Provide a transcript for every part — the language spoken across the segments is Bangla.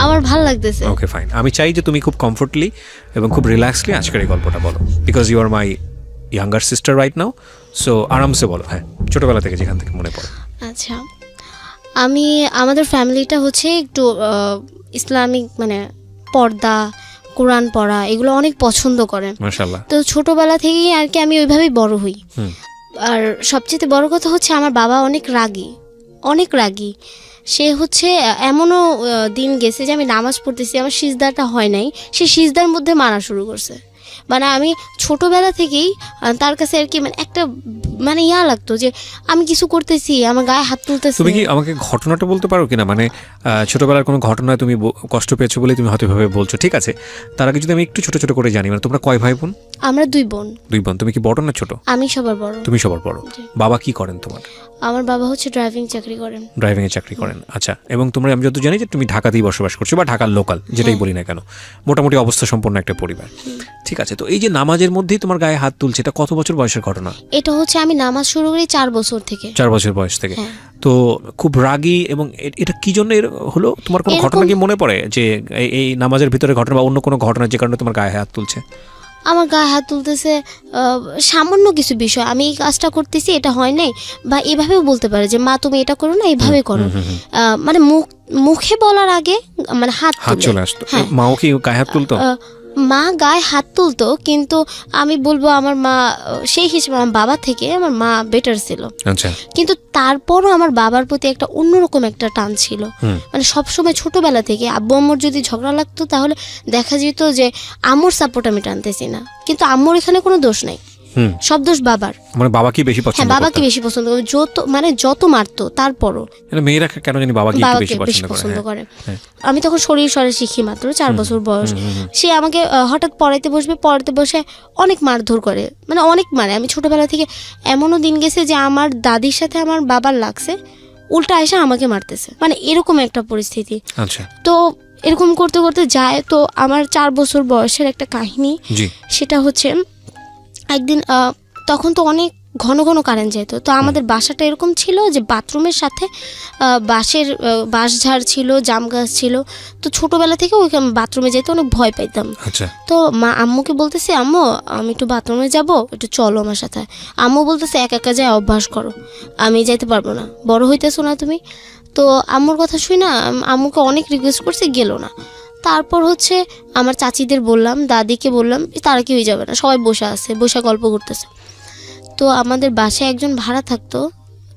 আমার ভালো লাগতেছে। ওকে ফাইন, আমি চাই যে তুমি খুব কমফোর্টলি এবং খুব রিল্যাক্সলি আজকের এই গল্পটা বলো, because you are my younger sister right now. So আরামসে বলো, হ্যাঁ, ছোটবেলা থেকে যেখান থেকে মনে পড়ে। আচ্ছা, আমাদের ফ্যামিলিটা হচ্ছে একটু ইসলামিক, মানে পর্দা, কোরআন পড়া এগুলো অনেক পছন্দ করেন। মাশাআল্লাহ। তো ছোটবেলা থেকেই আর কি আমি ওইভাবেই বড় হই। আর সবচেয়ে বড় কথা হচ্ছে আমার বাবা অনেক রাগী। সে হচ্ছে এমনও দিন গেছে যে আমি নামাজ পড়তেছি, আমার সিজদাটা হয় নাই, সে সিজদার মধ্যে মারা শুরু করছে। মানে আমি ছোটবেলা থেকেই তার কাছে আর কি মানে একটা মানে লাগতো যে আমি কিছু করতেছি, আমার গায়ে হাত তুলতেছি। তুমি কি আমাকে ঘটনাটা বলতে পারো কিনা, মানে ছোটবেলার কোনো ঘটনায় তুমি কষ্ট পেয়েছো বলে তুমি হয়তো ভাবে বলছো, ঠিক আছে। তার আগে যদি আমি একটু ছোট ছোট করে জানি, মানে তোমরা কয় ভাই বোন? আমরা 2 বোন। 2 বোন। তুমি কি বড় না ছোট? আমি সবার বড়। তুমি সবার বড়। বাবা কি করেন তোমার? আমার বাবা হচ্ছে ড্রাইভিং চাকরি করেন। ড্রাইভিং এর চাকরি করেন, আচ্ছা। এবং তোমরা, আমি যত জানি যে তুমি ঢাকাতেই বসবাস করছো বা ঢাকার লোকাল, যেটাই বলি না কেন, মোটামুটি অবস্থা সম্পন্ন একটা পরিবার, ঠিক আছে। তো এই যে নামাজের মধ্যেই তোমার গায়ে হাত তুলছে, এটা কত বছর বয়সের ঘটনা? এটা হচ্ছে আমি নামাজ শুরু করি 4 বছর থেকে। 4 বছর বয়স থেকে। তো খুব রাগী, এবং এটা কি জন্য হলো? তোমার কোনো ঘটনা কি মনে পড়ে যে এই নামাজের ভিতরে ঘটনা বা অন্য কোনো ঘটনা যে কারণে তোমার গায়ে হাত তুলছে? আমার গায়ে হাত তুলতেছে সামান্য কিছু বিষয়, আমি এই কাজটা করতেছি, এটা হয় নাই, বা এভাবেও বলতে পারে যে মা তুমি এটা করো না, এইভাবে করো। মানে মুখে বলার আগে মানে হাত চলে আসতো। মাও কি গায়ে হাত তুলতো? মা গায়ে হাত তুলতো, কিন্তু আমি বলবো আমার মা সেই হিসেবে আমার বাবা থেকে আমার মা বেটার ছিল। আচ্ছা। কিন্তু তারপরও আমার বাবার প্রতি একটা অন্যরকম একটা টান ছিল। মানে সবসময় ছোটবেলা থেকে আব্বু আম্মুর যদি ঝগড়া লাগতো তাহলে দেখা যেত যে আম্মুর সাপোর্ট আমি টানতেছি না, কিন্তু আম্মুর এখানে কোনো দোষ নাই, সব দোষ বাবার। মানে বাবাকে বেশি পছন্দ? হ্যাঁ, বাবাকে বেশি পছন্দ করে, যত মারতো তারপরও। মেয়েরা কেন জানি বাবাকে বেশি পছন্দ করে। আমি তখন শরীর সরে শিখি, মাত্র 4 বছর বয়স। সে আমাকে হঠাৎ পড়াইতে বসে অনেক মারধর করে, মানে অনেক মারে। আমি ছোটবেলা থেকে এমনও দিন গেছে যে আমার দাদির সাথে আমার বাবার লাগছে, উল্টা এসে আমাকে মারতেছে, মানে এরকম একটা পরিস্থিতি। আচ্ছা। তো এরকম করতে করতে যায়, তো আমার 4 বছর বয়সের একটা কাহিনী। সেটা হচ্ছে একদিন, তখন তো অনেক ঘন ঘন কারেন্ট যেত। তো আমাদের বাসাটা এরকম ছিল যে বাথরুমের সাথে বাঁশঝাড় ছিল, জাম গাছ ছিল। তো ছোটবেলা থেকে ওইখানে বাথরুমে যেতে অনেক ভয় পাইতাম। তো মা আম্মুকে বলতেছে, আম্মু আমি একটু বাথরুমে যাব, একটু চলো আমার সাথে। আম্মু বলতেছে একা একা যায় অভ্যাস করো, আমি যাইতে পারবো না, বড় হইতেছো না তুমি। তো আম্মুর কথা শুই না, আম্মুকে অনেক রিকোয়েস্ট করছে, গেল না। তারপর হচ্ছে আমার চাচিদের বললাম, দাদিকে বললাম, তারা কেউই যাবে না, সবাই বসে গল্প করতেছে। তো আমাদের বাসায় একজন ভাড়া থাকতো,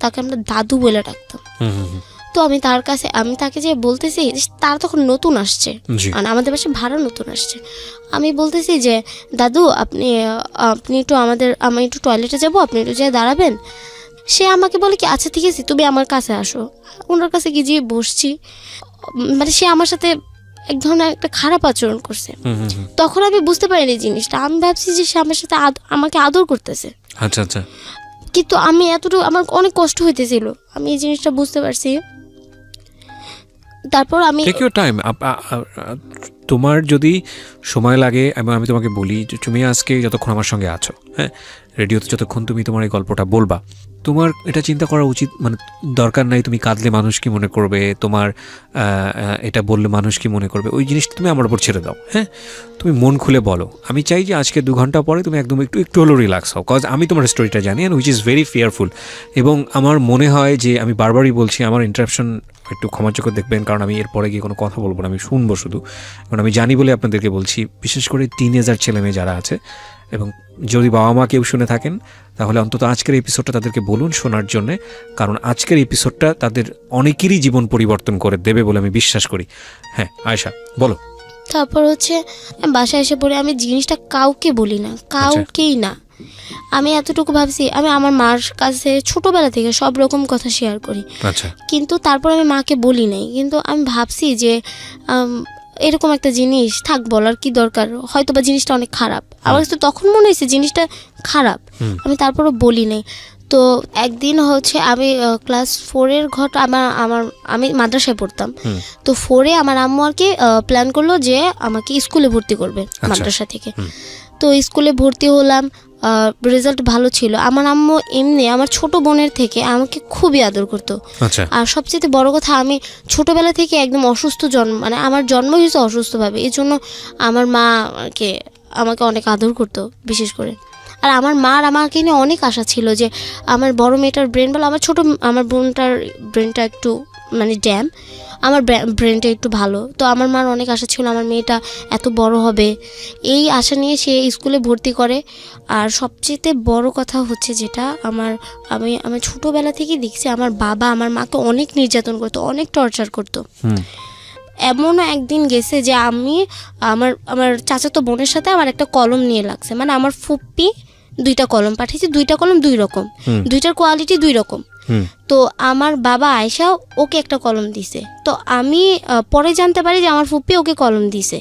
তাকে আমরা দাদু বলে ডাকতাম। তো আমি তাকে যে বলতেছি, তারা তখন নতুন আসছে, মানে আমাদের বাসায় ভাড়া নতুন আসছে। আমি বলতেছি যে দাদু আপনি একটু আমি একটু টয়লেটে যাবো, আপনি একটু যেয়ে দাঁড়াবেন। সে আমাকে বলে কি আচ্ছা ঠিক আছে, তুমি আমার কাছে আসো। ওনার কাছে গিয়ে বসছি, মানে সে আমার সাথে এক ধরনের একটা খারাপ আচরণ করছে। তখন আমি বুঝতে পারিনি জিনিসটা, আমি ভাবছি যে সে আমার সাথে আমাকে আদর করতেছে। আচ্ছা আচ্ছা। কিন্তু আমি আমার অনেক কষ্ট হইতেছিল, আমি এই জিনিসটা বুঝতে পারছি। তারপর আমি টেক ইউর টাইম, তোমার যদি সময় লাগে, এবং আমি তোমাকে বলি যে তুমি আজকে যতক্ষণ আমার সঙ্গে আছো, হ্যাঁ, রেডিওতে যতক্ষণ তুমি তোমার এই গল্পটা বলবা, তোমার এটা চিন্তা করা উচিত, মানে দরকার নাই তুমি কাঁদলে মানুষ কি মনে করবে, তোমার এটা বললে মানুষ কি মনে করবে, ওই জিনিসটা তুমি আমার উপর ছেড়ে দাও। হ্যাঁ, তুমি মন খুলে বলো। আমি চাই যে আজকে 2 ঘন্টা পরে তুমি একদম একটু হলেও রিল্যাক্স হও, কজ আমি তোমার স্টোরিটা জানি, and which is very fearful. এবং আমার মনে হয় যে আমি বারবারই বলছি, আমার ইন্টারাপশন একটু ক্ষমাযোগ্য দেখবেন, কারণ আমি এরপরে গিয়ে কোনো কথা বলবো না, আমি শুনবো শুধু, কারণ আমি জানি বলে আপনাদেরকে বলছি। বিশেষ করে টিনেজার ছেলেমেয়ে যারা আছে, এবং যদি বাবা মা কেউ শুনে থাকেন, তাহলে অন্তত আজকের এপিসোডটা তাদেরকে বলুন শোনার জন্যে, কারণ আজকের এপিসোডটা তাদের অনেকেরই জীবন পরিবর্তন করে দেবে বলে আমি বিশ্বাস করি। হ্যাঁ আয়েশা বলো। তারপর হচ্ছে বাসায় এসে পড়ে আমি জিনিসটা কাউকে বলি না, কাউকেই না। আমি এতটুকু ভাবছি, আমি আমার মার কাছে ছোটবেলা থেকে সব রকম কথা শেয়ার করি, কিন্তু তারপর আমি মাকে বলি নাই। কিন্তু আমি ভাবছি যে এরকম একটা জিনিস থাক, বলার কি দরকার, হয়তো বা জিনিসটা অনেক খারাপ। আমার কাছে তখন মনে হয়েছে জিনিসটা খারাপ, আমি তারপরও বলি নাই। তো একদিন হচ্ছে আমি ক্লাস 4-এর আমি মাদ্রাসায় পড়তাম। তো 4-এ আমার আম্মু আর কি প্ল্যান করলো যে আমাকে স্কুলে ভর্তি করবে মাদ্রাসা থেকে। তো স্কুলে ভর্তি হলাম, রেজাল্ট ভালো ছিল। আমার আম্মু এমনি আমার ছোট বোনের থেকে আমাকে খুবই আদর করতো। আচ্ছা। আর সবচেয়ে বড় কথা, আমি ছোটবেলা থেকে একদম অসুস্থ মানে আমার জন্ম হয়েছে অসুস্থভাবে, এই জন্য আমার মাকে আমাকে অনেক আদর করতো বিশেষ করে। আর আমার মার আমাকে নিয়ে অনেক আশা ছিল যে আমার বড় মেয়েটার ব্রেন ভালো, আমার বোনটার ব্রেনটা একটু মানে ড্যাম, আমার ব্রেনটা একটু ভালো। তো আমার মার অনেক আশা ছিল আমার মেয়েটা এত বড় হবে, এই আশা নিয়ে সে স্কুলে ভর্তি করে। আর সবচেয়ে বড় কথা হচ্ছে যেটা আমি ছোটোবেলা থেকেই দেখছি আমার বাবা আমার মাকে অনেক নির্যাতন করতো, অনেক টর্চার করতো। এমনও একদিন গেছে যে আমি আমার চাচাতো বোনের সাথে আমার একটা কলম নিয়ে লাগছে, মানে আমার ফুপ্পি 2টা কলম পাঠিয়েছে, 2টা কলম 2 রকম, 2টার কোয়ালিটি 2 রকম। তো আমার বাবা আয়সা ওকে একটা কলম দিছে, তো আমি পরে জানতে পারি যে আমার ফুপ্পি ওকে কলম দিছে।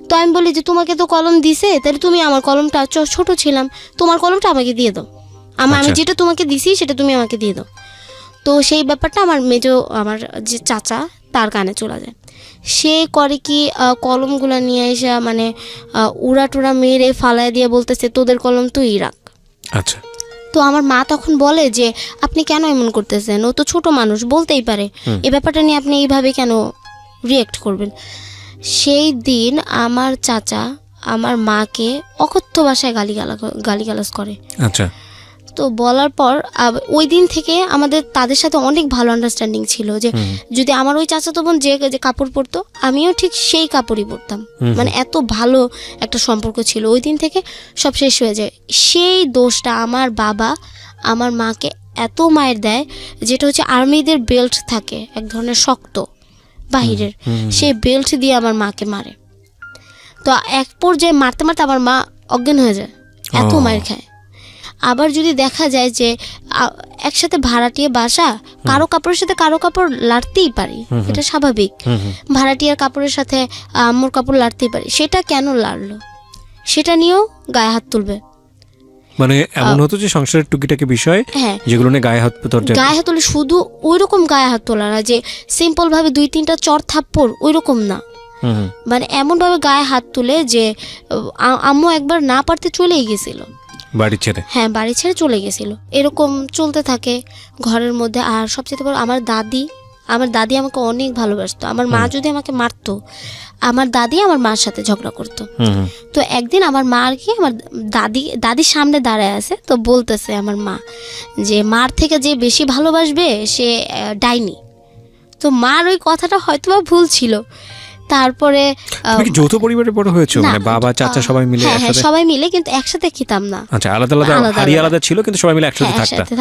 তো আমি বলি যে তোমাকে তো কলম দিছে, তাহলে তুমি আমার কলমটা, ছোট ছিলাম, তোমার কলমটা আমাকে দিয়ে দাও, আমি যেটা তোমাকে দিছি সেটা তুমি আমাকে দিয়ে দাও। তো সেই ব্যাপারটা আমার আমার যে চাচা তার কানে চলে যায়। সে করে কি, কলমগুলো নিয়ে এসে মানে উড়া টুরা মেরে ফালায় দিয়ে বলতেছে তোদের কলম তুই রাখ। আচ্ছা। তো আমার মা তখন বলে যে আপনি কেন এমন করতেছেন, ও তো ছোট মানুষ, বলতেই পারে, এই ব্যাপারটা নিয়ে আপনি এইভাবে কেন রিয়েক্ট করবেন। সেই দিন আমার চাচা আমার মাকে অকথ্য ভাষায় গালিগালাজ করে। আচ্ছা। তো বলার পর ওই দিন থেকে তাদের সাথে অনেক ভালো আন্ডারস্ট্যান্ডিং ছিল, যে যদি আমার ওই চাচাতো বোন যে কাপড় পরতো আমিও ঠিক সেই কাপড়ই পরতাম, মানে এত ভালো একটা সম্পর্ক ছিল। ওই দিন থেকে সব শেষ হয়ে যায়। সেই দোষটা আমার বাবা আমার মাকে এত মায়ের দেয়, যেটা হচ্ছে আর্মিদের বেল্ট থাকে এক ধরনের শক্ত বাহিরের, সেই বেল্ট দিয়ে আমার মাকে মারে। তো এক পর্যায়ে মারতে মারতে আমার মা অজ্ঞান হয়ে যায়, এত মায়ের খায়। আবার যদি দেখা যায় যে একসাথে ভাড়াটিয়া বাসা, কারো কাপড়ের সাথে কারো কাপড় লাড়তেই পারি, এটা স্বাভাবিক। ভাড়াটিয়ার কাপড়ের সাথে আম্মুর কাপড় লাড়তেই পারি, সেটা কেন লাড়লো সেটা নিয়েও গায়ে হাত তুলবে। মানে এমন হতো যে সংসারের টুকিটাকি বিষয়, হ্যাঁ, যেগুলো নিয়ে গায়ে হাত তুলে, শুধু ওই রকম গায়ে হাত তোলা না যে সিম্পল ভাবে 2-3টা চর থাপ্পড়, ওই রকম না, মানে এমন ভাবে গায়ে হাত তুলে যে আম্মু একবার না পারতে চলেই গেছিল বাড়ি ছেড়ে। হ্যাঁ, বাড়ি ছেড়ে চলে গেছিল। এরকম চলতে থাকে ঘরের মধ্যে। আর সবচেয়ে বড়, আমার দাদি আমাকে অনেক ভালোবাসতো। আমার মা যদি আমাকে মারতো, আমার দাদি আমার মার সাথে ঝগড়া করতো। তো একদিন আমার মা আর কি আমার দাদির সামনে দাঁড়ায় আছে, তো বলতেছে আমার মা যে মার থেকে যে বেশি ভালোবাসবে সে ডাইনি। তো মার ওই কথাটা হয়তো বা ভুল ছিল। তারপরে যৌথ পরিবারে বড় হয়েছে, মানে বাবা চাচা সবাই মিলে? হ্যাঁ, সবাই মিলে, কিন্তু একসাথে খেতাম না। আচ্ছা, আলাদা আলাদা ছিল, কিন্তু সবাই মিলে একসাথে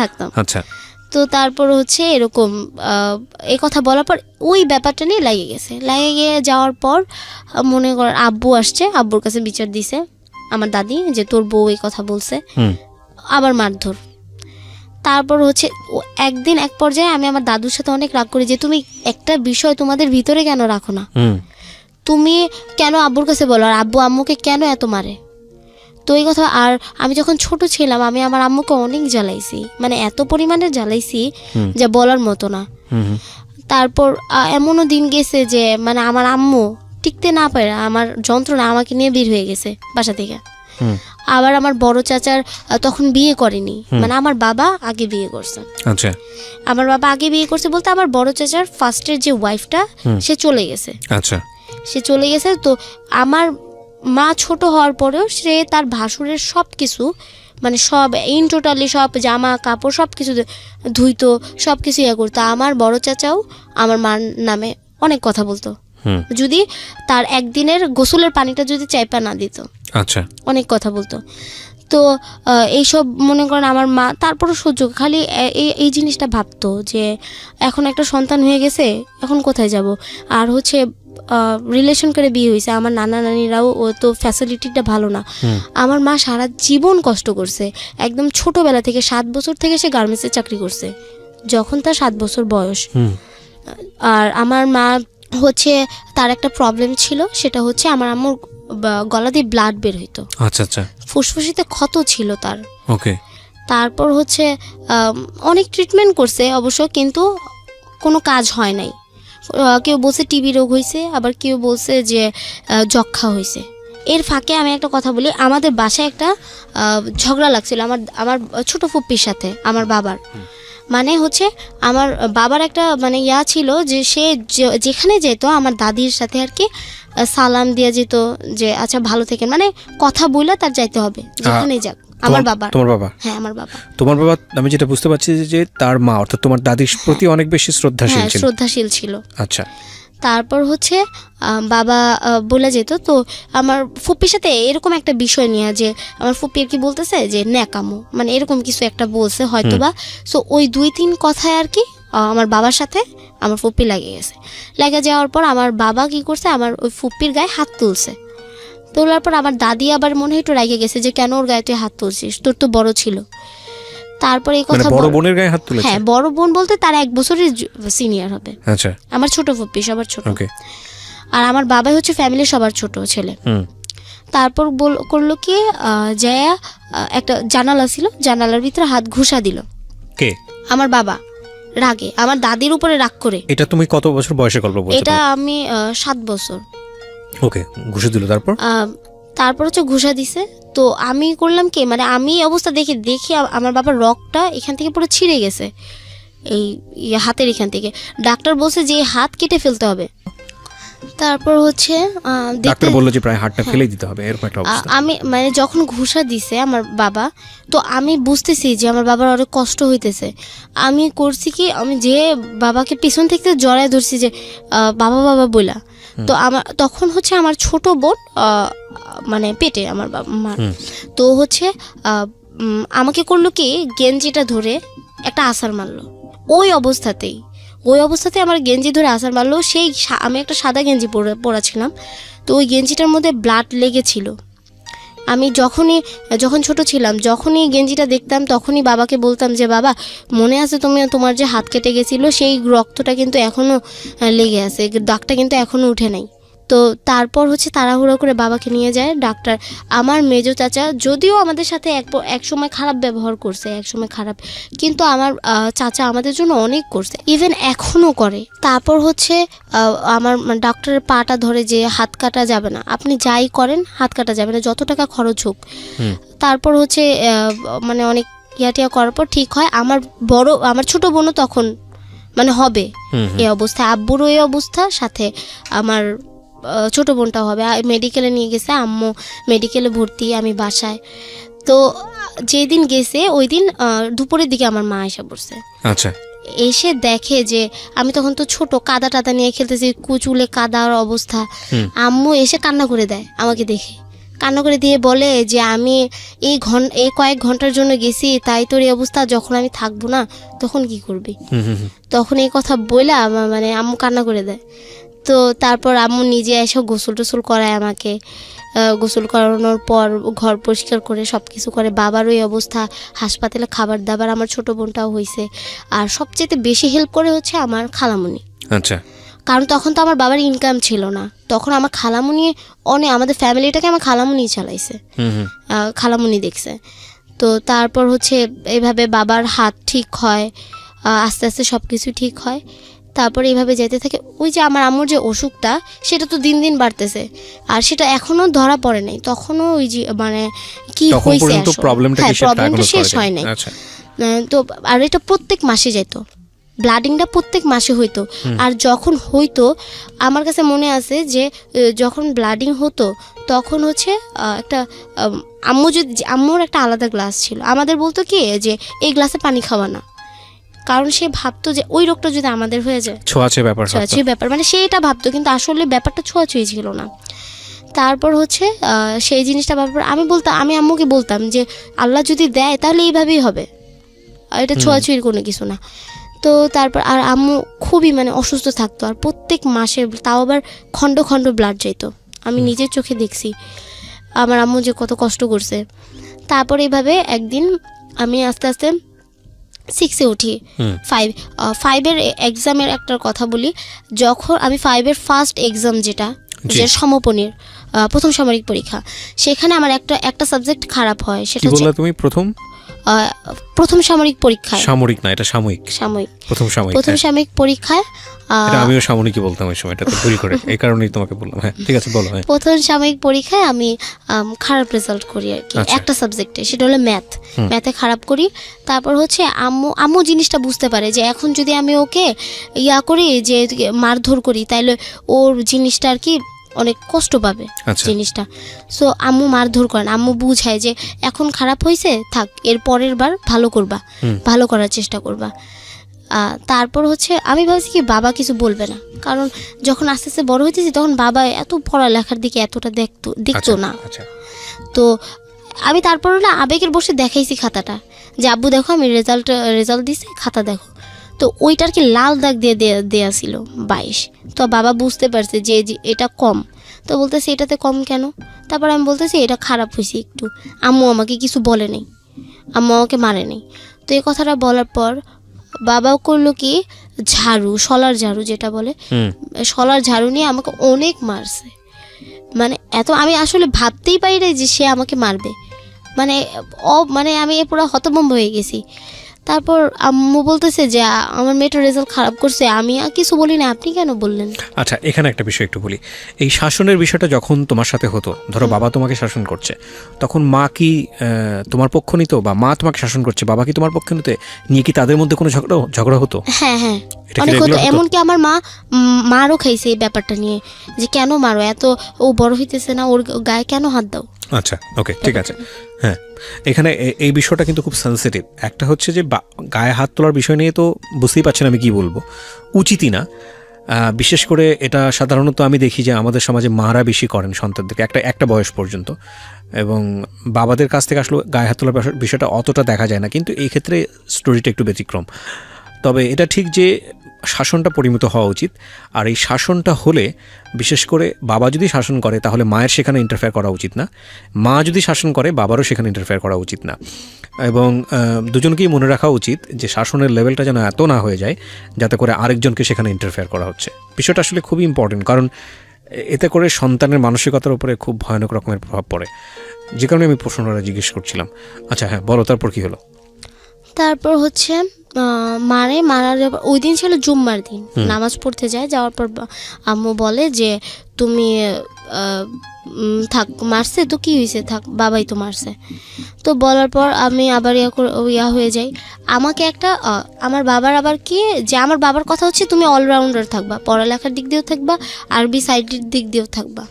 থাকতাম। আচ্ছা। তো তারপর হচ্ছে এরকম এই কথা বলার পর ওই ব্যাপারটা নিয়ে লাগে গিয়ে যাওয়ার পর মনে করেন আব্বু আসছে, আব্বুর কাছে বিচার দিছে আমার দাদি যে তোর বউ এই কথা বলছে, আবার মারধর। তারপর হচ্ছে একদিন এক পর্যায়ে আমি আমার দাদুর সাথে অনেক রাগ করি যে তুমি একটা বিষয় তোমাদের ভিতরে কেন রাখো না, তুমি কেন আব্বুর কাছে বলো, আর আব্বু আম্মুকে কেন এত মারে। তো এই কথা, আর আমি যখন ছোট ছিলাম আমি আমার আম্মুকে অনেক জ্বালাইছি, মানে এত পরিমাণে জ্বালাইছি যা বলার মতো না। তারপর এমনও দিন গেছে যে মানে আমার আম্মু টিকতে না পারে, আমার যন্ত্রণা আমাকে নিয়ে বের হয়ে গেছে বাসা থেকে। আবার আমার বড় চাচার তখন বিয়ে করেনি, মানে আমার বাবা আগে বিয়ে করছে। আচ্ছা। আমার বাবা আগে বিয়ে করছে বলতে আমার বড় চাচার ফার্স্টের যে ওয়াইফটা সে চলে গেছে। আচ্ছা। সে চলে গেছে। তো আমার মা ছোট হওয়ার পরেও সে তার ভাসুরের সব কিছু, মানে সব ইন টোটালি সব জামা কাপড় সব কিছু ধুইতো, সব কিছু ইয়ে করতো। আমার বড় চাচাও আমার মার নামে অনেক কথা বলতো, যদি তার একদিনের গোসলের পানিটা যদি চাইপা না দিত। আচ্ছা। অনেক কথা বলতো। তো এইসব মনে করেন আমার মা তারপরও সহ্য, খালি এই জিনিসটা ভাবতো যে এখন একটা সন্তান হয়ে গেছে, এখন কোথায় যাব। আর হচ্ছে রিলেশন করে বিয়ে হয়েছে, আমার নানা নানিরাও ও তো ফ্যাসিলিটিটা ভালো না। আমার মা সারা জীবন কষ্ট করছে, একদম ছোটবেলা থেকে 7 বছর থেকে সে গার্মেন্টসে চাকরি করছে যখন তার 7 বছর বয়স। আর আমার মা হচ্ছে তার একটা প্রবলেম ছিল, সেটা হচ্ছে আমার আম্মুর গলা দিয়ে ব্লাড বের হইতো। আচ্ছা আচ্ছা। ফুসফুসিতে ক্ষত ছিল তার। ওকে। তারপর হচ্ছে অনেক ট্রিটমেন্ট করছে অবশ্য, কিন্তু কোনো কাজ হয় নাই। কেউ বলছে টিবি রোগ হয়েছে, আবার কেউ বলছে যে যক্ষা হয়েছে, এর ফাঁকে আমি একটা কথা বলি, আমাদের বাসায় একটা ঝগড়া লাগছিল আমার ছোট ফুপ্পির সাথে আমার বাবার। মানে হচ্ছে আমার বাবার একটা মানে ছিল যে সে যেখানে যেত আমার দাদির সাথে আর কি সালাম দিয়ে যেত যে আচ্ছা ভালো থেকেন, মানে কথা বলে তার যাইতে হবে যেখানে যাক। আমার বাবা, তোমার বাবা? হ্যাঁ আমার বাবা। তোমার বাবা, আমি যেটা বুঝতে পারছি যে তার মা অর্থাৎ তোমার দাদির প্রতি অনেক বেশি শ্রদ্ধাশীল ছিল। শ্রদ্ধাশীল ছিল। আচ্ছা। তারপর হচ্ছে বাবা বলে যেত, তো আমার ফুপ্পির সাথে এরকম একটা বিষয় নিয়ে যে আমার ফুপ্পি আর কি বলতেছে যে ন্যাকামো, মানে এরকম কিছু একটা বলছে হয়তো বা। সো ওই 2-3 কথায় আর কি আমার বাবার সাথে আমার ফুপ্পি লেগে গেছে। লেগে যাওয়ার পর আমার বাবা কি করছে, আমার ওই ফুপ্পির গায়ে হাত তুলছে। তোলার পর আমার দাদি আবার মনে হয় একটু রেগে গেছে যে কেন ওর গায়ে তুই হাত তুলছিস, তোর তো বড় ছিল। তারপরে এই কথা, বড় বোনের গায়ে হাত তুলেছে? হ্যাঁ, বড় বোন বলতে তার 1 বছরের সিনিয়র হবে। আচ্ছা। আমার ছোট ফুপ্পি, সবার ছোট। ওকে। আর আমার বাবাই হচ্ছে ফ্যামিলির সবার ছোট ছেলে। তারপর করলো কি জয়া একটা জানালা ছিল, জানালার ভিতরে হাত ঘুষা দিল। কে? আমার বাবা, রাগে, আমার দাদির উপরে রাগ করে। এটা তুমি কত বছর বয়সে গল্প বলছো? এটা আমি 7 বছর। ওকে, ঘুষা দিল। তারপর হচ্ছে ঘুষা দিছে। তো আমি করলাম কি, মানে আমি অবস্থা দেখি আমার বাবার রগটা এখান থেকে পুরো ছিঁড়ে গেছে, এই হাতের এখান থেকে। ডাক্তার বলছে যে হাত কেটে ফেলতে হবে। তারপর হচ্ছে ডাক্তার বলল যে প্রায় হাতটা ফেলে দিতে হবে, এরকম একটা অবস্থা। আমি মানে যখন ঘুষা দিছে আমার বাবা, তো আমি বুঝতেছি যে আমার বাবার অনেক কষ্ট হইতেছে। আমি করছি কি, আমি যে বাবাকে পিছন থেকে জড়ায় ধরছি যে বাবা বাবা বইলা। তো তখন হচ্ছে আমার ছোট বোন মানে পেটে আমার মা। তো হচ্ছে আমাকে করলো কি, গেঞ্জিটা ধরে একটা আছাড় মারলো। ওই অবস্থাতে আমার গেঞ্জি ধরে আছাড় মারলো। আমি একটা সাদা গেঞ্জি পরেছিলাম, তো ওই গেঞ্জিটার মধ্যে ব্লাড লেগেছিল। আমি যখন ছোট ছিলাম, যখনই গেঞ্জিটা দেখতাম তখনই বাবাকে বলতাম যে বাবা, মনে আছে তোমার যে হাত কেটে গেছিলো, সেই রক্তটা কিন্তু এখনও লেগে আছে, দাগটা কিন্তু এখনও উঠে নাই। তো তারপর হচ্ছে তাড়াহুড়ো করে বাবাকে নিয়ে যায় ডাক্তার। আমার মেজো চাচা যদিও আমাদের সাথে এক সময় খারাপ ব্যবহার করছে, এক সময় খারাপ, কিন্তু আমার চাচা আমাদের জন্য অনেক করছে, ইভেন এখনও করে। তারপর হচ্ছে আমার ডাক্তারের পাটা ধরে যে হাত কাটা যাবে না, আপনি যাই করেন হাত কাটা যাবে না, যত টাকা খরচ হোক। তারপর হচ্ছে মানে অনেক টিয়া করার পর ঠিক হয়। আমার ছোট বোনও তখন মানে হবে এই অবস্থা, আব্বুরও এই অবস্থা, সাথে আমার ছোট বোনটা হবে। মেডিকেলে নিয়ে গেছে আম্মু, মেডিকেলে ভর্তি, আমি বাসায়। তো যেদিন গেছে ওই দিন দুপুরের দিকে আমার মা এসে পড়ছে। আচ্ছা। এসে দেখে যে আমি তখন তো ছোট, কাদা টাদা নিয়ে খেলতেছি, কুচুলে কাদার অবস্থা। আম্মু এসে কান্না করে দেয় আমাকে দেখে, কান্না করে দিয়ে বলে যে আমি এই কয়েক ঘন্টার জন্য গেছি, তাই তোর এই অবস্থা, যখন আমি থাকবো না তখন কি করবি? তখন এই কথা বলে মানে আম্মু কান্না করে দেয়। তো তারপর আম্মু নিজে এসে গোসল টোসল করায় আমাকে। গোসল করানোর পর ঘর পরিষ্কার করে সব কিছু করে। বাবারও এই অবস্থা, হাসপাতালে খাবার দাবার, আমার ছোট বোনটাও হয়েছে। আর সবচেয়ে বেশি হেল্প করে হচ্ছে আমার খালামুনি। আচ্ছা। কারণ তখন তো আমার বাবার ইনকাম ছিল না, তখন আমার খালামুনি আমাদের ফ্যামিলিটাকে আমার খালামুনি চালাইছে, খালামুনি দেখছে। তো তারপর হচ্ছে এইভাবে বাবার হাত ঠিক হয়, আস্তে আস্তে সব কিছু ঠিক হয়। তারপরে এইভাবে যেতে থাকে। ওই যে আমার আম্মুর যে অসুখটা, সেটা তো দিন দিন বাড়তেছে, আর সেটা এখনো ধরা পড়ে নাই। তখনও ওই যে মানে কি হয়েছে, প্রবলেমটা শেষ হয় নাই। তো আর এটা প্রত্যেক মাসে যেত, ব্লাডিংটা প্রত্যেক মাসে হইতো। আর যখন হইতো আমার কাছে মনে আছে যে যখন ব্লাডিং হতো তখন হচ্ছে একটা আম্মুর একটা আলাদা গ্লাস ছিল। আমাদের বলতো কি যে এই গ্লাসে পানি খাওয়া না, কারণ সে ভাবতো যে ওই রোগটা যদি আমাদের হয়ে যায়, ছোঁয়াছুঁই ব্যাপার, মানে সে এটা ভাবতো, কিন্তু আসলে ব্যাপারটা ছোঁয়াছুঁই ছিল না। তারপর হচ্ছে সেই জিনিসটা ভাবার আমি আম্মুকে বলতাম যে আল্লাহ যদি দেয় তাহলে এইভাবেই হবে, এটা ছোঁয়াছুঁইর কোনো কিছু না। তো তারপর আর আম্মু খুবই মানে অসুস্থ থাকতো, আর প্রত্যেক মাসে তাও আবার খণ্ড খণ্ড ব্লাড যেত। আমি নিজের চোখে দেখছি আমার আম্মু যে কত কষ্ট করছে। তারপর এইভাবে একদিন আমি আস্তে আস্তে 6-এ উঠি। 5-এর এক্সামের একটা কথা বলি। যখন আমি 5-এর ফার্স্ট এক্সাম, যেটা সমপনীর প্রথম সামরিক পরীক্ষা, সেখানে আমার একটা সাবজেক্ট খারাপ হয়। সেটা হচ্ছে তুমি প্রথম সামরিক পরীক্ষায়, সামরিক না, এটা সাময়িক, প্রথম সাময়িক পরীক্ষায় এটা আমিও সাময়িকী বলতাম ওই সময়, এটা তো ভুল করে, এই কারণেই তোমাকে বললাম। হ্যাঁ ঠিক আছে, বলো। হ্যাঁ, প্রথম সাময়িক পরীক্ষায় আমি খারাপ রেজাল্ট করি আর কি, আচ্ছা। একটা সাবজেক্টে, সেটা হলো ম্যাথে খারাপ করি। তারপর হচ্ছে আম্মু জিনিসটা বুঝতে পারে যে এখন যদি আমি ওকে করি, যে মারধর করি, তাইলে ওর জিনিসটা আর কি অনেক কষ্ট পাবে আচ্ছা। জিনিসটা। সো আম্মু মারধর করেন, আম্মু বুঝায় যে এখন খারাপ হয়েছে, থাক, এর পরের বার ভালো করবা, ভালো করার চেষ্টা করবা। তারপর হচ্ছে আমি ভাবছি কি বাবা কিছু বলবে না, কারণ যখন আস্তে আস্তে বড় হইতেছি তখন বাবা এত পড়ালেখার দিকে এতটা দেখতো না। আচ্ছা। তো আমি তারপর না আবেগের বসে দেখাইছি খাতাটা, যে আব্বু দেখো আমি রেজাল্ট দিছি, খাতা দেখো। তো ওইটার কি লাল দাগ দিয়ে দেয়া ছিল 22। তো বাবা বুঝতে পারছে যে এটা কম, তো বলতেছে এটাতে কম কেন। তারপর আমি বলতেছি এটা খারাপ হয়েছে একটু, আম্মু আমাকে কিছু বলে নেই, আম্মু আমাকে মারে নেই। তো এই কথাটা বলার পর বাবাও করলো কি, শলার ঝাড়ু যেটা বলে, শলার ঝাড়ু নিয়ে আমাকে অনেক মারছে। মানে এত আমি আসলে ভাবতেই পারি না যে সে আমাকে মারবে, মানে আমি পুরো হতভম্ব হয়ে গেছি। তারপর আম্মু বলতেছে যে আমার মেয়েটার রেজাল্ট খারাপ করছে, আমি আর কিছু বলি না, আপনি কেন বললেন? আচ্ছা, এখানে একটা বিষয় একটু বলি। এই শাসনের বিষয়টা যখন তোমার সাথে হতো, ধরো বাবা তোমাকে শাসন করছে, তখন মা কি তোমার পক্ষ নিত, বা মা তোমাকে শাসন করছে, বাবা কি তোমার পক্ষ নিয়ে কি তাদের মধ্যে কোনো ঝগড়া হতো? হ্যাঁ, অনেক হতো। এমনকি আমার মারও খাইছে এই ব্যাপারটা নিয়ে, যে কেন মারো, এত ও বড় হইতেছে না, ওর গায়ে কেন হাত দাও। আচ্ছা, ওকে, ঠিক আছে। হ্যাঁ, এখানে এই বিষয়টা কিন্তু খুব সেন্সিটিভ। একটা হচ্ছে যে গায়ে হাত তোলার বিষয় নিয়ে তো বুঝতেই পারছেন আমি কি বলবো, উচিতই না। বিশেষ করে এটা সাধারণত আমি দেখি যে আমাদের সমাজে মারা বেশি করেন সন্তানদেরকে একটা বয়স পর্যন্ত, এবং বাবাদের কাছ থেকে আসলে গায়ে হাত তোলার বিষয়টা অতটা দেখা যায় না। কিন্তু এই ক্ষেত্রে স্টোরিটা একটু ব্যতিক্রম। তবে এটা ঠিক যে শাসনটা পরিমিত হওয়া উচিত। আর এই শাসনটা হলে, বিশেষ করে বাবা যদি শাসন করে তাহলে মায়ের সেখানে ইন্টারফেয়ার করা উচিত না, মা যদি শাসন করে বাবারও সেখানে ইন্টারফেয়ার করা উচিত না। এবং দুজনকেই মনে রাখা উচিত যে শাসনের লেভেলটা যেন এত না হয়ে যায় যাতে করে আরেকজনকে সেখানে ইন্টারফেয়ার করা হচ্ছে। বিষয়টা আসলে খুবই ইম্পর্টেন্ট, কারণ এতে করে সন্তানের মানসিকতার উপরে খুব ভয়ানক রকমের প্রভাব পড়ে, যে কারণে আমি প্রশ্নটা জিজ্ঞেস করছিলাম। আচ্ছা, হ্যাঁ বলো, তারপর কি হলো? তারপর হচ্ছে মারার ওই দিন ছিল জুম্মার দিন, নামাজ পড়তে যাওয়ার পর আম্মু বলে যে তুমি থাক, মারছে তো কি হয়েছে, থাক, বাবাই তো মারছে। তো বলার পর আমি আবার হয়ে যাই। আমাকে আমার বাবার আবার কি, যে আমার বাবার কথা হচ্ছে তুমি অলরাউন্ডার থাকবা, পড়ালেখার দিক দিয়েও থাকবা, আরবি সাইডের দিক দিয়েও থাকবা।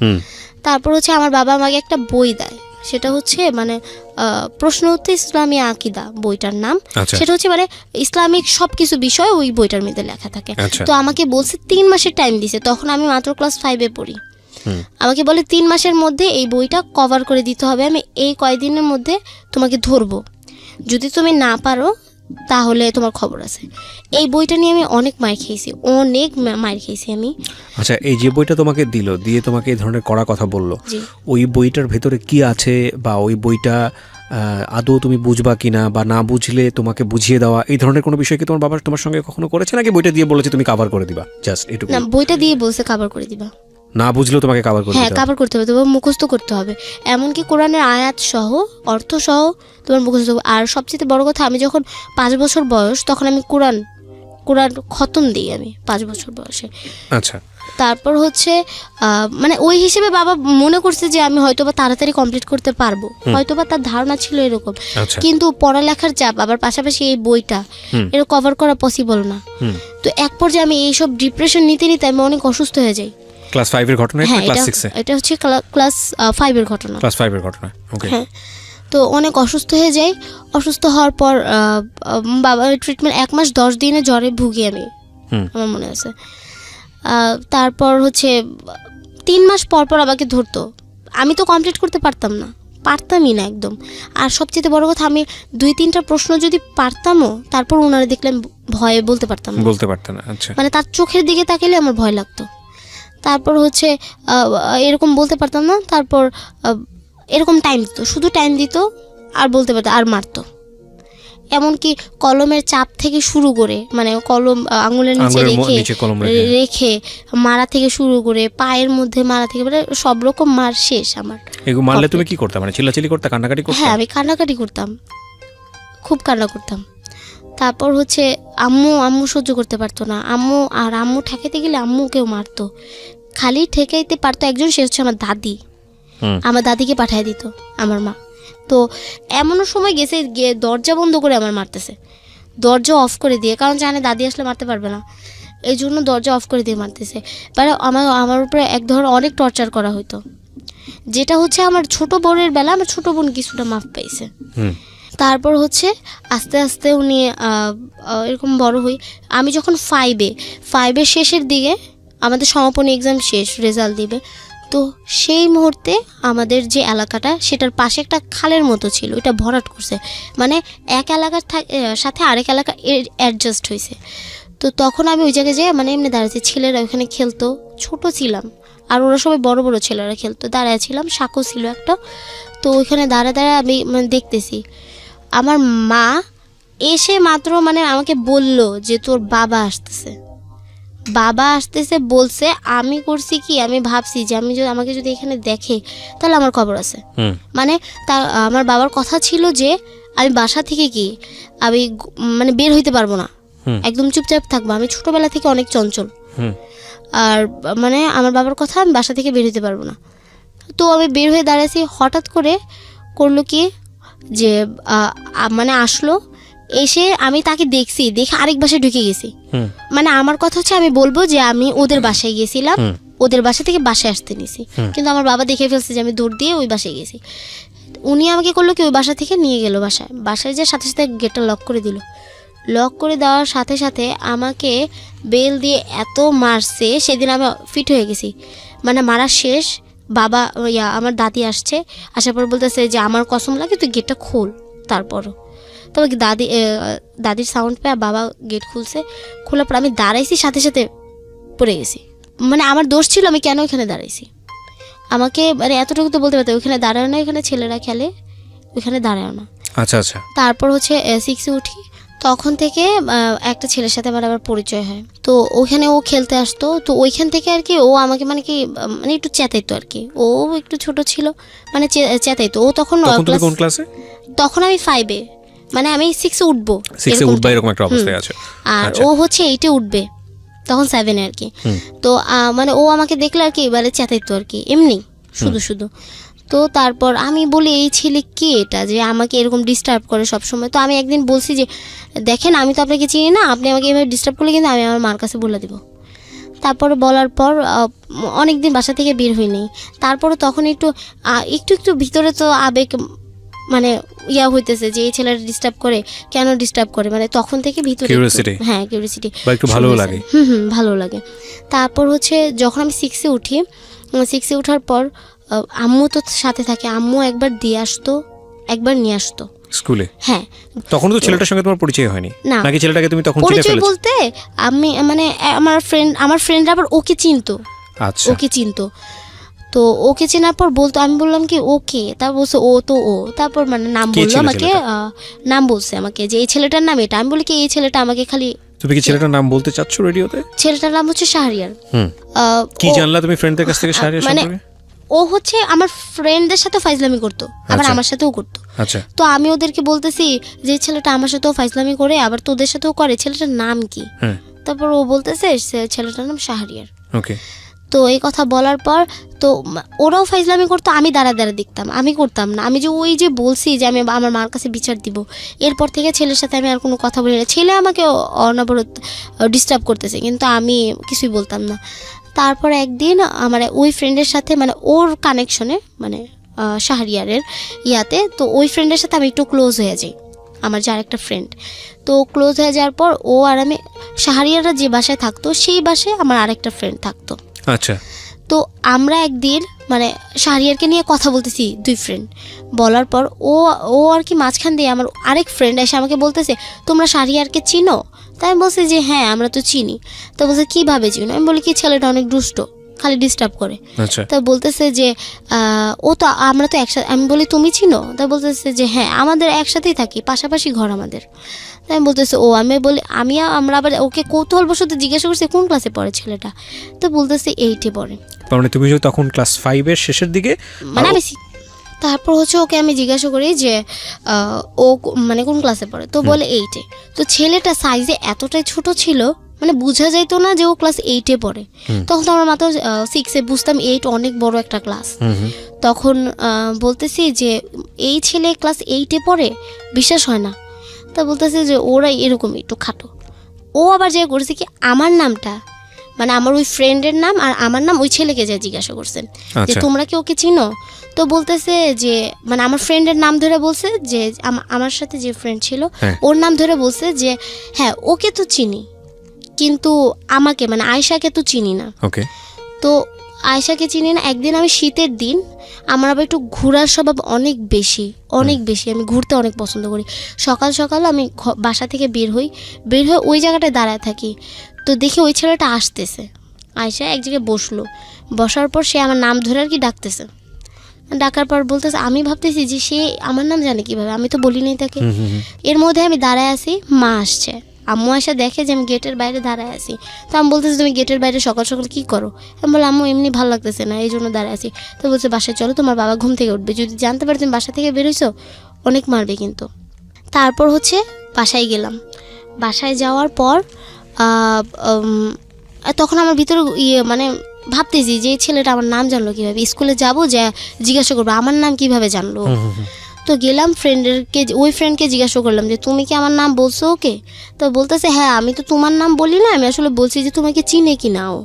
তারপর হচ্ছে আমার বাবা আমাকে একটা বই দেয়, সেটা হচ্ছে প্রশ্ন উত্তর ইসলামী আকিদা বইটার নাম। সেটা হচ্ছে ইসলামিক সবকিছু বিষয় ওই বইটার মধ্যে লেখা থাকে। তো আমাকে বলছে 3 মাসের টাইম দিছে, তখন আমি মাত্র ক্লাস 5-এ পড়ি। আমাকে বলে 3 মাসের মধ্যে এই বইটা কভার করে দিতে হবে, আমি এই কয়দিনের মধ্যে তোমাকে ধরবো, যদি তুমি না পারো তাহলে তোমার খবর আছে। এই বইটা নিয়ে আমি অনেক মার খেয়েছি আমি। আচ্ছা, এই যে বইটা তোমাকে দিয়ে তোমাকে এই ধরনের কড়া কথা বললো, ওই বইটার ভেতরে কি আছে, বা ওই বইটা আদৌ তুমি বুঝবা কিনা, বা না বুঝলে তোমাকে বুঝিয়ে দেওয়া, এই ধরনের কোনো বিষয় কি তোমার বাবা তোমার সঙ্গে কখনো করেছে, নাকি বইটা দিয়ে বলেছে তুমি কভার করে দিবা? জাস্ট এটুকু? না, বইটা দিয়ে বলছে কভার করে দিবা, না বুঝলেও তোমাকে কভার করতে হবে। হ্যাঁ, কভার করতে হবে, তোমার মুখস্থ করতে হবে, এমনকি কোরআনের আয়াত সহ, অর্থ সহ তোমার মুখস্থ। আর সবচেয়ে বড় কথা, আমি যখন 5 বছর বয়স, তখন আমি কোরআন খতম দিই আমি 5 বছর বয়সে। আচ্ছা। তারপর হচ্ছে ওই হিসেবে বাবা মনে করছে যে আমি হয়তোবা তাড়াতাড়ি কমপ্লিট করতে পারবো, হয়তোবা তার ধারণা ছিল এরকম। কিন্তু পড়ালেখার চাপ, আবার পাশাপাশি এই বইটা এটা কভার করা পসিবল না। তো এক পর্যায়ে আমি এইসব ডিপ্রেশন নিতে আমি অনেক অসুস্থ হয়ে যাই। ক্লাস 5-এর ঘটনা? হ্যাঁ, ক্লাস 6-এ? এটা হচ্ছে ক্লাস 5-এর ঘটনা। ক্লাস 5-এর ঘটনা, ওকে। হ্যাঁ, তো অনেক অসুস্থ হয়ে যাই। অসুস্থ হওয়ার পর বাবার ট্রিটমেন্ট 1 মাস 10 দিনে জ্বরে ভুগি আমি, আমার মনে আছে। তারপর হচ্ছে 3 মাস পর আমাকে ধরতো, আমি তো কমপ্লিট করতে পারতামই না একদম। আর সবচেয়ে বড় কথা, আমি 2-3টা প্রশ্ন যদি পারতামও, তারপর ওনারা দেখলাম ভয়ে বলতে পারতাম না। আচ্ছা। তার চোখের দিকে তাকালে আমার ভয় লাগতো। তারপর হচ্ছে এরকম বলতে পারতাম না। তারপর এরকম শুধু টাইম দিত, আর বলতে পারতো, আর মারতো। এমনকি কলমের চাপ থেকে শুরু করে, কলম আঙুলের নিচে রেখে মারা থেকে শুরু করে, পায়ের মধ্যে মারা থেকে, সব রকম মার শেষ আমার। এগুলো মারলে তুমি কি করতে? চিল্লাচিল্লি করতে, কান্নাকাটি করতে? হ্যাঁ, আমি কান্নাকাটি করতাম, খুব কান্না করতাম। তারপর হচ্ছে আম্মু সহ্য করতে পারতো না, আম্মু ঠেকাইতে গেলে আম্মুকেও মারতো। খালি ঠেকাইতে পারতো একজন, সে হচ্ছে আমার দাদি। আমার দাদিকে পাঠিয়ে দিত আমার মা। তো এমনও সময় গেছে দরজা বন্ধ করে আমার মারতেছে, দরজা অফ করে দিয়ে, কারণ জানে দাদি আসলে মারতে পারবে না, এই জন্য দরজা অফ করে দিয়ে মারতেছে। মানে আমার উপরে এক ধরনের অনেক টর্চার করা হতো, যেটা হচ্ছে আমার ছোট বোনের বেলা আমার ছোট বোন কিছুটা মাফ পাইছে। তারপর হচ্ছে আস্তে আস্তে উনি এরকম বড় হই। আমি যখন ফাইভের শেষের দিকে, আমাদের সমাপনী এক্সাম শেষ, রেজাল্ট দিবে, তো সেই মুহূর্তে আমাদের যে এলাকাটা সেটার পাশে একটা খালের মতো ছিল, এটা ভরাট করছে, মানে এক এলাকার সাথে আরেক এলাকা অ্যাডজাস্ট হয়েছে। তো তখন আমি ওই জায়গায় যাই, মানে এমনি দাঁড়াচ্ছি, ছেলেরা ওখানে খেলতো, ছোট ছিলাম, আর ওরা সবাই বড় বড় ছেলেরা খেলতো, দাঁড়ায় ছিলাম, সাঁকো ছিল একটা। তো ওইখানে দাঁড়ায় আমি মানে দেখতেছি, আমার মা এসে মাত্র মানে আমাকে বলল যে তোর বাবা আসতেছে বলছে। আমি করছি কি, আমি ভাবছি যে আমাকে যদি এখানে দেখে তাহলে আমার খবর আছে। মানে আমার বাবার কথা ছিল যে আমি বাসা থেকে আমি মানে বের হইতে পারবো না, একদম চুপচাপ থাকবো। আমি ছোটবেলা থেকে অনেক চঞ্চল, আর মানে আমার বাবার কথা, আমি বাসা থেকে বের হইতে পারবো না। তো আমি বের হয়ে দাঁড়াইছি, হঠাৎ করে করলো কি যে মানে আসলো, এসে আমি তাকে দেখে আরেক বাসায় ঢুকে গেছি। মানে আমার কথা হচ্ছে আমি বলবো যে আমি ওদের বাসায় গেছিলাম, ওদের বাসা থেকে বাসায় আসতে নিছি, কিন্তু আমার বাবা দেখে ফেলছে যে আমি দৌড় দিয়ে ওই বাসায় গেছি। উনি আমাকে করলো কি, ওই বাসা থেকে নিয়ে গেল বাসায় যে সাথে সাথে গেটটা লক করে দিল। লক করে দেওয়ার সাথে সাথে আমাকে বেল দিয়ে এত মারছে, সেদিন আমি ফিট হয়ে গেছি, মানে মারা শেষ। বাবা আমার দাদি আসার পর বলতেছে যে আমার কসম লাগে তুই গেটটা খোল। তারপরও তবে দাদির সাউন্ড পেয়ে বাবা গেট খুলছে, খোলার পর আমি দাঁড়াইছি, সাথে সাথে পড়ে গেছি। মানে আমার দোষ ছিল, আমি কেন এখানে দাঁড়াইছি, আমাকে মানে এতটুকু তো বলতে পারতো ওইখানে দাঁড়ায় না, এখানে ছেলেরা খেলে, ওইখানে দাঁড়ায় না। আচ্ছা আচ্ছা। তারপর হচ্ছে 6-এ উঠি, তখন থেকে একটা ছেলের সাথে আমার আবার পরিচয় হয়। তো ওখানে ও খেলতে আসতো, তো ওইখান থেকে আর কি ও আমাকে মানে একটু চেতাইতো আর কি। ও একটু ছোট ছিল, মানে চেতাইতো। ও তখন কোন ক্লাসে? তখন আমি 5-এ, মানে আমি 6-এ উঠবো, 6-এ উঠবা এরকম একটা অবস্থায় আছে। আর ও হচ্ছে 8-এ উঠবে, তখন 7-এ আর কি। তো মানে ও আমাকে দেখলে আর কি এবারে চেতাইতো আর কি, এমনি শুধু। তো তারপর আমি বলি এই ছেলে কে এটা, যে আমাকে এরকম ডিস্টার্ব করে সব সময়। তো আমি একদিন বলছি যে দেখেন আমি তো আপনাকে চিনি না, আপনি আমাকে এভাবে ডিস্টার্ব করলে কিন্তু আমি আমার মার কাছে বলে দেবো। তারপরে বলার পর অনেক দিন বাসা থেকে বের হইনি। তারপরে তখন একটু ভিতরে তো আবেগ মানে হইতেছে যে এই ছেলেটা ডিস্টার্ব করে, কেন ডিস্টার্ব করে, মানে তখন থেকে ভিতরে হ্যাঁ কিউরিওসিটি, ভালো লাগে। তারপর হচ্ছে যখন আমি 6-এ উঠি, 6-এ ওঠার পর আম্মু তো সাথে থাকে, আম্মু একবার দিয়ে আসতো, একবার নিয়ে আসতো স্কুলে। হ্যাঁ, তখন তো ছেলেটার সঙ্গে তোমার পরিচয় হয়নি নাকি? ছেলেটাকে তুমি তখন চিনে ফেলেছো? পরিচয় বলতে আমি মানে আমার ফ্রেন্ড আবার ওকে চিনতো। আচ্ছা, ওকে চিনতো, তো ওকে চেনার পর বলতো, আমি বললাম কি ওকে, তারপর বলছে ও তো ও, তারপর মানে নাম বললো আমাকে, নাম বলছে আমাকে যে এই ছেলেটার নাম এটা। আমি বলি কি এই ছেলেটা আমাকে খালি। তুমি কি ছেলেটার নাম বলতে চাচ্ছো রেডিওতে? ছেলেটার নাম হচ্ছে শাহরিয়ার। কি জানলা তুমি ফ্রেন্ডদের কাছ থেকে শাহরিয়ার সম্পর্কে? ও হচ্ছে আমার ফ্রেন্ডদের সাথে ফাইজলামি করতো, আবার আমার সাথেও করতো। আচ্ছা, তো আমি ওদেরকে বলতেছি যে ছেলেটা আমার সাথেও ফাইজলামি করে, আবার তোদের সাথেও করে, ছেলেটার নাম কি? তারপর ও বলতেছে ছেলেটার নাম শাহরিয়ার। ওকে। তো এই কথা বলার পর তো ওরাও ফাইজলামি করতো, আমি দাঁড়া দেখতাম, আমি করতাম না। আমি যে ওই যে বলছি যে আমি আমার মার কাছে বিচার দিব, এরপর থেকে ছেলের সাথে আমি আর কোনো কথা বলি না। ছেলে আমাকে অনবরত ডিস্টার্ব করতেছে, কিন্তু আমি কিছুই বলতাম না। তারপর একদিন আমার ওই ফ্রেন্ডের সাথে, মানে ওর কানেকশনে, মানে শাহরিয়ারের তো ওই ফ্রেন্ডের সাথে আমি একটু ক্লোজ হয়ে যাই, আমার যার একটা ফ্রেন্ড। তো ক্লোজ হয়ে যাওয়ার পর ও আর আমি, শাহরিয়াররা যে বাসায় থাকতো সেই বাসায় আমার আরেকটা ফ্রেন্ড থাকতো। আচ্ছা। তো আমরা একদিন মানে শাহরিয়ারকে নিয়ে কথা বলতেছি, 2 ফ্রেন্ড। বলার পর ও আর কি মাঝখান দিয়ে আমার আরেক ফ্রেন্ড এসে আমাকে বলতেছে তোমরা শাহরিয়ারকে চিনো? তাই আমি বলছি যে হ্যাঁ আমরা তো চিনি। তো বলছে কীভাবে চিনো? আমি বলি কি ছেলেটা অনেক দুষ্ট, খালি ডিস্টার্ব করে। তা বলতেছে যে ও তো আমরা তো একসাথে। আমি বলি তুমি চিনো? তা বলতেছে যে হ্যাঁ আমাদের একসাথেই থাকি, পাশাপাশি ঘর আমাদের। তাই আমি বলতেছে ও, আমি বলি আমরা আবার ওকে কৌতূহলবশত জিজ্ঞাসা করছি কোন ক্লাসে পড়ে ছেলেটা। তো বলতেছে 8-এ পড়ে। মানে তুমি তখন ক্লাস 5-এর শেষের দিকে, মানে আমি তারপর হচ্ছে ওকে আমি জিজ্ঞাসা করি যে ও মানে কোন ক্লাসে পড়ে, তো বলে 8-এ। তো ছেলেটা সাইজে এতটাই ছোট ছিল, মানে বোঝা যাইতো না যে ও ক্লাস 8-এ পড়ে। তখন তো আমার মাত্র 6-এ, বুঝতাম 8 অনেক বড় একটা ক্লাস। তখন বলতেছি যে এই ছেলে ক্লাস 8-এ পড়ে, বিশ্বাস হয় না। তা বলতেছে যে ওরা এরকম একটু খাটো। ও আবার যে করেছে কি আমার নামটা, মানে আমার ওই ফ্রেন্ডের নাম আর আমার নাম ওই ছেলেকে যা জিজ্ঞাসা করছেন যে তোমরা কি ওকে চিনো। তো বলতেছে যে মানে আমার ফ্রেন্ডের নাম ধরে বলছে যে আমার সাথে যে ফ্রেন্ড ছিল ওর নাম ধরে বলছে যে হ্যাঁ ওকে তো চিনি, কিন্তু আমাকে মানে আয়েশাকে তো চিনি না। তো আয়েশাকে চিনি না। একদিন আমি শীতের দিন, আমার আবার একটু ঘোরার স্বভাব অনেক বেশি, আমি ঘুরতে অনেক পছন্দ করি। সকাল সকাল আমি বাসা থেকে বের হয়ে ওই জায়গাটায় দাঁড়ায় থাকি। তো দেখি ওই ছেলেটা আসতেছে, আয়েশা এক জায়গায় বসার পর সে আমার নাম ধরে আর কি ডাকতেছে। ডাকার পর বলতেছে, আমি ভাবতেছি যে সে আমার নাম জানে কিভাবে, আমি তো বলি নাই তাকে। এর মধ্যে আমি দাঁড়ায় আছি, মা আসছে। আম্মু আসা দেখে যে আমি গেটের বাইরে দাঁড়ায় আছি। তো আমি বলতেছি তুমি গেটের বাইরে সকাল সকাল কী করো? আমি বললাম আম্মু এমনি ভালো লাগতেছে না, এই জন্য দাঁড়ায় আছি। তো বলছে বাসায় চলো, তোমার বাবা ঘুম থেকে উঠবে, যদি জানতে পারে তুমি বাসা থেকে বেরোইছো অনেক মারবে কিন্তু। তারপর হচ্ছে বাসায় গেলাম। বাসায় যাওয়ার পর তখন আমার ভিতরে মানে ভাবতেছি যে ছেলেটা আমার নাম জানলো কীভাবে, স্কুলে যাবো যা জিজ্ঞাসা করবো আমার নাম কিভাবে জানলো। তো গেলাম ওই ফ্রেন্ডকে জিজ্ঞাসা করলাম যে তুমি কি আমার নাম বলছো ওকে? তো বলতেছে হ্যাঁ আমি তো তোমার নাম বলি না, আমি আসলে বলছি যে তোমাকে চিনে কি না ও।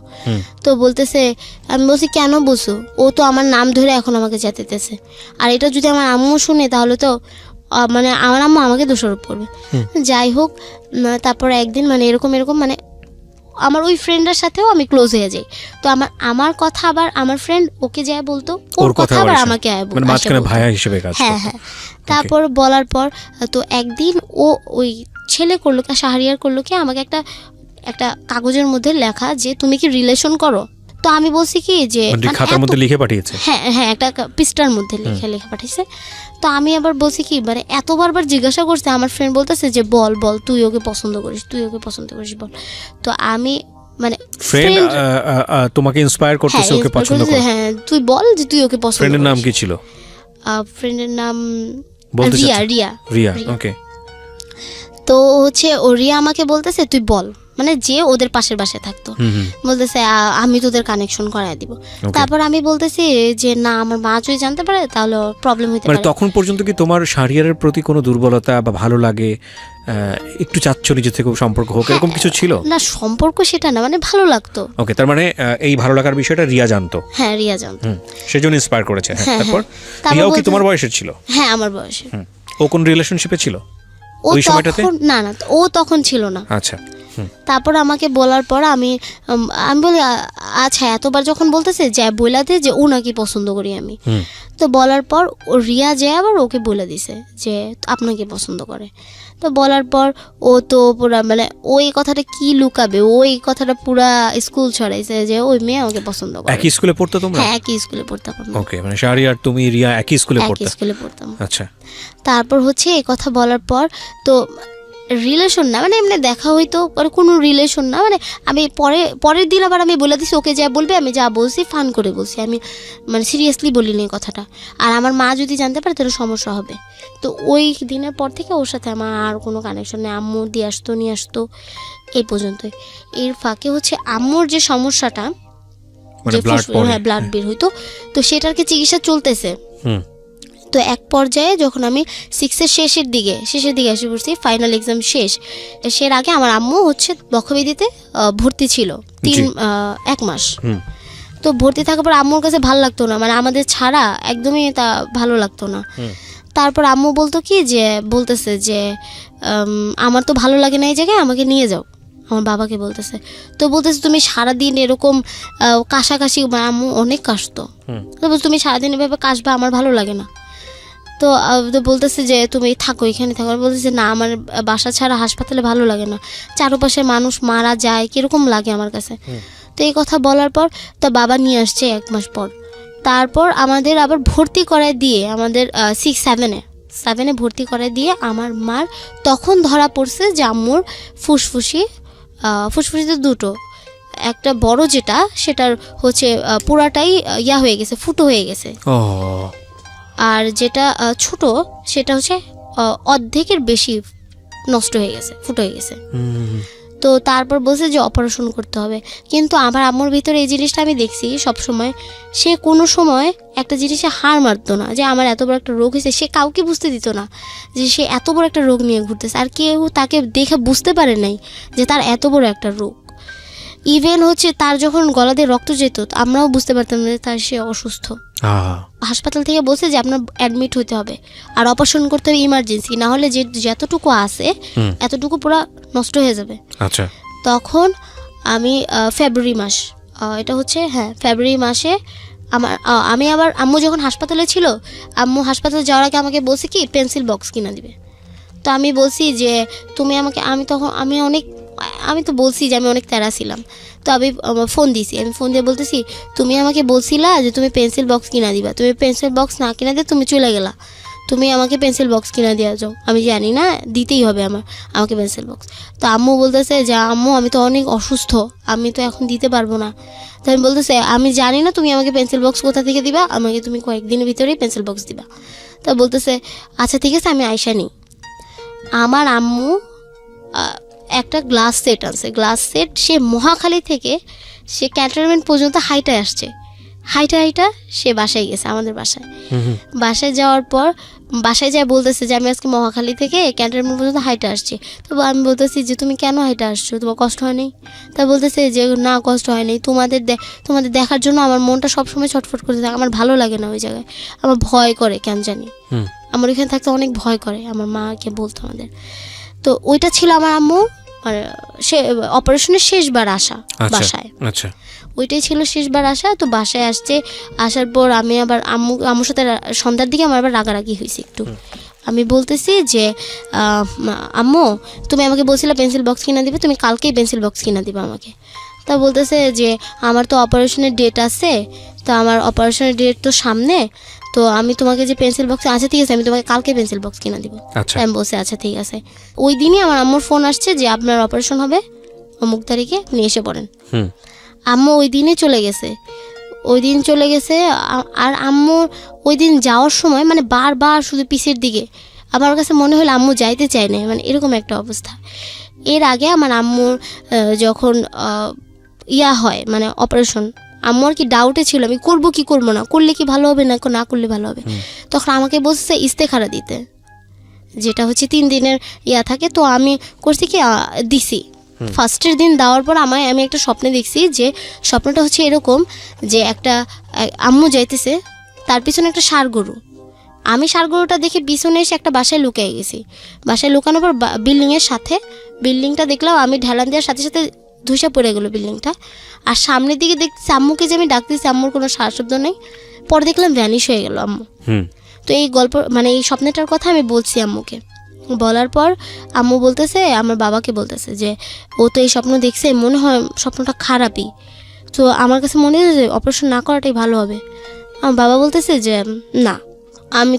তো বলতেছে, আমি বলছি কেন বলছো? ও তো আমার নাম ধরে এখন আমাকে যেতেছে, আর এটা যদি আমার আম্মু শুনে তাহলে তো মানে আমার আম্মু আমাকে দোষারোপ করবে। যাই হোক, তারপর একদিন মানে এরকম মানে আমার ওই ফ্রেন্ডের সাথেও আমি ক্লোজ হয়ে যাই। তো আমার কথা আবার আমার ফ্রেন্ড ওকে যায় বলতো, ওর কথা আবার আমাকে মানে মাঝখানে ভাইয়া হিসেবে কাজ। হ্যাঁ। তারপর বলার পর তো একদিন ওই ছেলে করলো কি, শাহরিয়ার করলো কি, আমাকে একটা কাগজের মধ্যে লেখা যে তুমি কি রিলেশন করো। তো আমি বলছি কি যে খাতার মধ্যে লিখে পাঠিয়েছে। হ্যাঁ একটা পৃষ্ঠার মধ্যে লিখে পাঠিয়েছে। তো আমি আবার বলছি কি মানে এত বারবার জিজ্ঞাসা করছে, আমার ফ্রেন্ড বলতেছে যে বল তুই ওকে পছন্দ করিস বল। তো আমি মানে ফ্রেন্ড তোমাকে ইন্সপায়ার করতেছে ওকে পছন্দ করে। হ্যাঁ তুই বল যে তুই ওকে পছন্দ করিস। ফ্রেন্ডের নাম কি ছিল? ফ্রেন্ডের নাম রিয়া। ওকে। তো হচ্ছে ও রিয়া আমাকে বলতেছে তুই বল, মানে যে ওদের পাশের বাসায় থাকতো, বলতেছে আমি তোদের কানেকশন করায় দিব। তারপর আমি বলতেছি যে না আমার মা যদি জানতে পারে তাহলে প্রবলেম হতে পারে। তখন পর্যন্ত কি তোমার শাহরিয়ারের প্রতি কোনো দুর্বলতা বা ভালো লাগে, একটু চাচ্ছ নিজে থেকে সম্পর্ক হোক, এরকম কিছু ছিল? না সম্পর্ক সেটা না, মানে ভালো লাগতো। ওকে, তার মানে এই ভালো লাগার বিষয়টা রিয়া জানতো? হ্যাঁ রিয়া জানতো, সেজন্য ইন্সপায়ার করেছে। তারপর রিয়াও কি তোমার বয়সের ছিল? হ্যাঁ আমার বয়সের। ও কোন রিলেশনশিপে ছিল ওই সময়টাতে? না ও তখন ছিল না। আচ্ছা। তারপর আমাকে বলার পর আমি বলি আচ্ছা এতবার যখন বলতেছে যে বইলাতে যে ও নাকি পছন্দ করি আমি। তো বলার পর ও রিয়া যায় আবার ওকে বলে দিছে যে আপনাকে পছন্দ করে। তো বলার পর ও তো পুরা মানে ওই কথাটা কি লুকাবে, ওই কথাটা পুরা স্কুল ছড়াইছে যে ওই মেয়ে আমাকে পছন্দ করে। একই স্কুলে পড়তো তোমরা? হ্যাঁ একই স্কুলে পড়তাম। ওকে, মানে শাহরিয়ার তুমি রিয়া একই স্কুলে পড়তাম। আচ্ছা। তারপর হচ্ছে এই কথা বলার পর তো রিলেশন না, মানে এমনি দেখা হইতো, কোনো রিলেশন না। মানে আমি পরের দিন আবার আমি বলে দিছি ওকে যা বলবে আমি যা বলছি ফান করে বলছি, আমি মানে সিরিয়াসলি বলিনি কথাটা। আর আমার মা যদি জানতে পারে তাহলে সমস্যা হবে। তো ওই দিনের পর থেকে ওর সাথে আমার আর কোনো কানেকশন নেই। আম্মু দিয়ে আসতো নিয়ে আসতো এই পর্যন্তই। এর ফাঁকে হচ্ছে আম্মুর যে সমস্যাটা, যে ব্লাড বের হইতো, তো সেটার কি চিকিৎসা চলতেছে। তো এক পর্যায়ে যখন আমি 6-এর শেষের দিকে এসে পড়ছি, ফাইনাল এক্সাম শেষ, এর আগে আমার আম্মু হচ্ছে বক্ষব্যাধিতে ভর্তি ছিল 1 মাস। তো ভর্তি থাকার পর আম্মুর কাছে ভালো লাগতো না, মানে আমাদের ছাড়া একদমই তা ভালো লাগতো না। তারপর আম্মু বলতেছে যে আমার তো ভালো লাগে না এই জায়গায়, আমাকে নিয়ে যাও। আমার বাবাকে বলতেছে, তো বলতেছে তুমি সারাদিন এরকম কাশাকাশি, আম্মু অনেক কাশতো, তুমি সারাদিন এভাবে কাশবা, আমার ভালো লাগে না। তো বলতেছে যে তুমি থাকো এখানে থাকো। বলতেছে না আমার বাসা ছাড়া হাসপাতালে ভালো লাগে না, চারপাশে মানুষ মারা যায় কিরকম লাগে আমার কাছে। তো এই কথা বলার পর তো বাবা নিয়ে আসছে 1 মাস পর। তারপর আমাদের আবার ভর্তি করায় দিয়ে, আমাদের 6-7-এ ভর্তি করায় দিয়ে আমার মার তখন ধরা পড়ছে যে আম্মুর ফুসফুসিতে 2টো, একটা বড় যেটা সেটার হচ্ছে পুরাটাই হয়ে গেছে, ফুটো হয়ে গেছে। আর যেটা ছোট সেটা হচ্ছে অর্ধেকের বেশি নষ্ট হয়ে গেছে, ফুটো হয়ে গেছে। তো তারপর বলছে যে অপারেশন করতে হবে। কিন্তু আমার আম্মুর ভিতরে এই জিনিসটা আমি দেখছি সব সময়, সে কোনো সময় একটা জিনিসে হার মারতো না যে আমার এত বড় একটা রোগ হয়েছে। সে কাউকে বুঝতে দিত না যে সে এত বড় একটা রোগ নিয়ে ঘুরতেছে, আর কেউ তাকে দেখে বুঝতে পারে নাই যে তার এত বড় একটা রোগ। ইভেন হচ্ছে তার যখন গলা দিয়ে রক্ত যেত আমরাও বুঝতে পারতাম না তার সে অসুস্থ। হাসপাতাল থেকে বলছে যে আপনার অ্যাডমিট হতে হবে আর অপারেশন করতে হবে ইমার্জেন্সি, না হলে যে যতটুকু আছে এতটুকু পুরো নষ্ট হয়ে যাবে। আচ্ছা, তখন আমি ফেব্রুয়ারি মাস, এটা হচ্ছে ফেব্রুয়ারি মাসে আমি আবার আম্মু যখন হাসপাতালে ছিল, আম্মু হাসপাতালে যাওয়ার আগে আমাকে বলছে কি পেন্সিল বক্স কিনা দিবে। তো আমি বলছি যে তুমি আমাকে, আমি তো বলছি যে আমি অনেক তেরা ছিলাম। তো আমি ফোন দিছি, আমি ফোন দিয়ে বলতেছি তুমি আমাকে বলছিলা যে তুমি পেন্সিল বক্স কিনা দিবা, তুমি পেন্সিল বক্স না কিনা দিয়ে তুমি চলে গেলা, তুমি আমাকে পেন্সিল বক্স কিনা দিয়ে যাও। আমি জানি না, দিতেই হবে আমাকে পেন্সিল বক্স। তো আম্মু বলতেছে যে আম্মু আমি তো অনেক অসুস্থ, আমি তো এখন দিতে পারবো না। তো আমি বলতেছে আমি জানি না তুমি আমাকে পেন্সিল বক্স কোথা থেকে দিবা, আমাকে তুমি কয়েকদিনের ভিতরেই পেন্সিল বক্স দিবা। তো বলতেছে আচ্ছা ঠিক আছে আমি আইসা নিই। আমার আম্মু একটা গ্লাস সেট আনছে, গ্লাস সেট সে মহাখালী থেকে সে ক্যান্টনমেন্ট পর্যন্ত হাইটা আসছে, হাইটা সে বাসায় গেছে, আমাদের বাসায় যাওয়ার পর বাসায় যায় বলতেছে যে আমি আজকে মহাখালী থেকে ক্যান্টনমেন্ট পর্যন্ত হাইটা আসছি। তো আমি বলতেছি যে তুমি কেন হাইটা আসছো, তোমার কষ্ট হয়নি? তা বলতেছে যে না কষ্ট হয়নি, তোমাদের দেখার জন্য আমার মনটা সবসময় ছটফট করতে থাকে, আমার ভালো লাগে না ওই জায়গায়, আমার ভয় করে কেন জানি, আমার ওইখানে থাকতে অনেক ভয় করে, আমার মাকে বলতো আমাদের। তো ওইটা ছিল আমার আম্মু সে অপারেশনের শেষবার আসা বাসায়। আচ্ছা, ওইটাই ছিল শেষবার আসা। তো বাসায় আসার পর আমি আবার আম্মুর সাথে সন্ধ্যার দিকে আমার আবার রাগারাগি হয়েছে একটু। আমি বলতেছি যে আম্মু তুমি আমাকে বলছিলে পেন্সিল বক্স কিনা দিবে, তুমি কালকেই পেন্সিল বক্স কিনা দিবে আমাকে। তা বলতেছে যে আমার তো অপারেশনের ডেট আছে, তো আমার অপারেশনের ডেট তো সামনে, তো আমি তোমাকে যে পেন্সিল বক্স, আচ্ছা ঠিক আছে আমি তোমাকে কালকে পেন্সিল বক্স কিনা দিব। আমি বলছি আচ্ছা ঠিক আছে। ওই দিনই আমার আম্মুর ফোন আসছে যে আপনার অপারেশন হবে অমুক তারিখে, আপনি এসে পড়েন। আম্মু ওই দিনে চলে গেছে, আর আম্মু ওই দিন যাওয়ার সময় মানে বারবার শুধু পিছের দিকে, আমার কাছে মনে হলো আম্মু যাইতে চায় না, মানে এরকম একটা অবস্থা। এর আগে আমার আম্মুর যখন হয় মানে অপারেশন, আম্মু আর কি ডাউটে ছিল আমি করবো কি করবো না, করলে কি ভালো হবে না করলে ভালো হবে। তখন আমাকে বলছে ইস্তেখারা দিতে, যেটা হচ্ছে 3 দিনের থাকে। তো আমি করছি কি দিছি, ফার্স্টের দিন দেওয়ার পর আমি একটা স্বপ্নে দেখছি, যে স্বপ্নটা হচ্ছে এরকম যে একটা আম্মু যাইতেছে, তার পিছনে একটা ষাঁড় গরু, আমি ষাঁড় গরুটা দেখে পিছনে এসে একটা বাসায় লুকিয়ে গেছি। বাসায় লুকানোর পর বিল্ডিংটা দেখলাম, আমি ঢেলান দেওয়ার সাথে সাথে ধুসা পড়ে গেলো বিল্ডিংটা। আর সামনের দিকে দেখছি আম্মুকে যে আমি ডাকতেছি, আম্মুর কোনো সারা শব্দ নেই। পরে দেখলাম ভ্যানিশ হয়ে গেল আম্মু। তো এই গল্প মানে এই স্বপ্নটার কথা আমি বলছি আম্মুকে, বলার পর আম্মু বলতেছে আমার বাবাকে বলতেছে যে ও তো এই স্বপ্ন দেখছে, মনে হয় স্বপ্নটা খারাপই, তো আমার কাছে মনে হয় যে অপারেশন না করাটাই ভালো হবে। আমার বাবা বলতেছে যে না,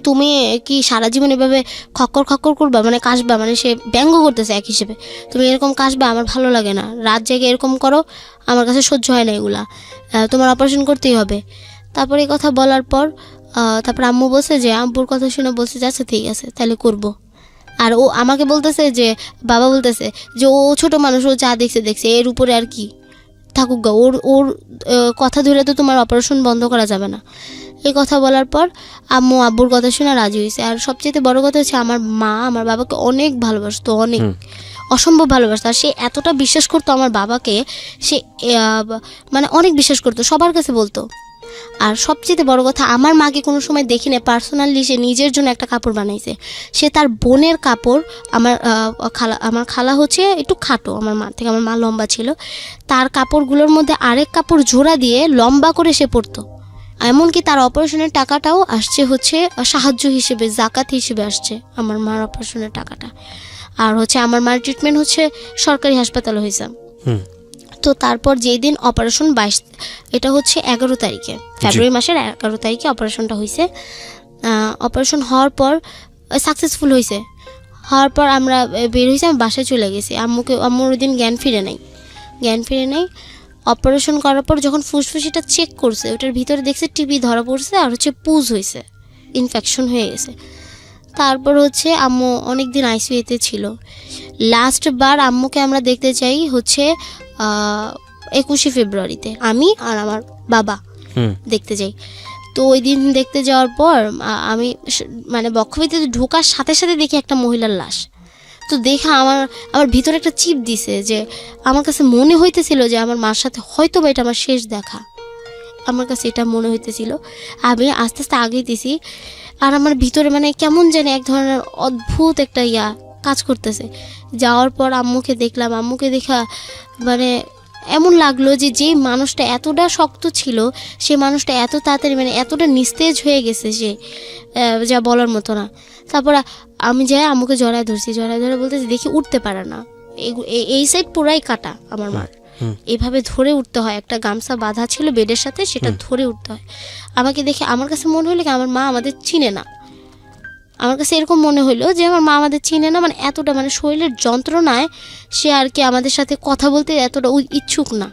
তুমি কি সারা জীবন এভাবে খক্কর করবা, মানে কাশবা, মানে সে ব্যঙ্গ করতেছে এক হিসেবে, তুমি এরকম কাশবা আমার ভালো লাগে না, রাত জেগে এরকম করো আমার কাছে সহ্য হয় না, এগুলা তোমার অপারেশন করতেই হবে। তারপর এই কথা বলার পর তারপর আম্মু বলছে যে আব্বুর কথা শুনে বলছে যে আচ্ছা ঠিক আছে তাহলে করবো। আর ও আমাকে বলতেছে যে বাবা বলতেছে যে ও ছোট মানুষ, ও যা দেখছে এর উপরে আর কি থাকুক গা, ওর কথা ধরে তো তোমার অপারেশন বন্ধ করা যাবে না। এই কথা বলার পর আম্মু আব্বুর কথা শুনে রাজি হয়েছে। আর সবচেয়ে বড় কথা হচ্ছে আমার মা আমার বাবাকে অনেক ভালোবাসতো, অনেক অসম্ভব ভালোবাসতো। আর সে এতটা বিশ্বাস করতো আমার বাবাকে, সে মানে অনেক বিশ্বাস করতো, সবার কাছে বলতো। আর সবচেয়ে বড় কথা আমার মাকে কোনো সময় দেখি না পার্সোনালি সে নিজের জন্য একটা কাপড় বানাইছে, সে তার বোনের কাপড়, আমার খালা হচ্ছে একটু খাটো আমার মা থেকে, আমার মা লম্বা ছিল, তার কাপড়গুলোর মধ্যে আরেক কাপড় জোড়া দিয়ে লম্বা করে সে পরতো। এমনকি তার অপারেশনের টাকাটাও আসছে হচ্ছে সাহায্য হিসেবে, জাকাত হিসেবে আসছে আমার মার অপারেশনের টাকাটা। আর হচ্ছে আমার মার ট্রিটমেন্ট হচ্ছে সরকারি হাসপাতালে হয়েছে। তো তারপর যেই দিন অপারেশন 22, এটা হচ্ছে 11 তারিখে, ফেব্রুয়ারি মাসের 11 তারিখে অপারেশনটা হয়েছে। অপারেশন হওয়ার পর সাকসেসফুল হয়েছে, হওয়ার পর আমরা বের হয়েছি, আমি বাসায় চলে গেছি। আম্মুর ওই দিন জ্ঞান ফিরে নেই। অপারেশন করার পর যখন ফুসফুসিটা চেক করছে, ওটার ভিতরে দেখছে টিবি ধরা পড়ছে আর হচ্ছে পুজ হয়েছে, ইনফেকশন হয়ে গেছে। তারপর হচ্ছে আম্মু অনেক দিন আইসিইউতে ছিল। লাস্ট বার আম্মুকে আমরা দেখতে চাই হচ্ছে 21শে ফেব্রুয়ারিতে, আমি আর আমার বাবা দেখতে যাই। তো ওই দিন দেখতে যাওয়ার পর আমি মানে বক্ষব্যাধিতে ঢোকার সাথে সাথে দেখি একটা মহিলার লাশ। তো দেখা আমার ভিতরে একটা চিপ দিছে, যে আমার কাছে মনে হইতেছিল যে আমার মার সাথে হয়তো বা এটা আমার শেষ দেখা, আমার কাছে এটা মনে হইতেছিল। আমি আস্তে আস্তে আগেইতেছি, আর আমার ভিতরে মানে কেমন জানি এক ধরনের অদ্ভুত একটা কাজ করতেছে। যাওয়ার পর আম্মুকে দেখলাম, আম্মুকে দেখা মানে এমন লাগলো যে যে মানুষটা এতটা শক্ত ছিল সে মানুষটা এত তাড়াতাড়ি মানে এতটা নিস্তেজ হয়ে গেছে, সে যা বলার মতো না। তারপর আমি যাই আম্মুকে জড়ায় ধরছি, জড়ায় ধরে বলতেছি দেখি উঠতে পারে না, এই সাইড পুরাই কাটা আমার মার, এভাবে ধরে উঠতে হয়, একটা গামছা বাঁধা ছিল বেডের সাথে, সেটা ধরে উঠতে হয়। আমাকে দেখে আমার কাছে মনে হলো কি আমার মা আমাদের চিনে না, আমার কাছে এরকম মনে হলো যে আমার মা আমাদের চিনে না, মানে এতটা মানে শরীরের যন্ত্রণায় সে আর কি আমাদের সাথে কথা বলতে এতটা ইচ্ছুক না।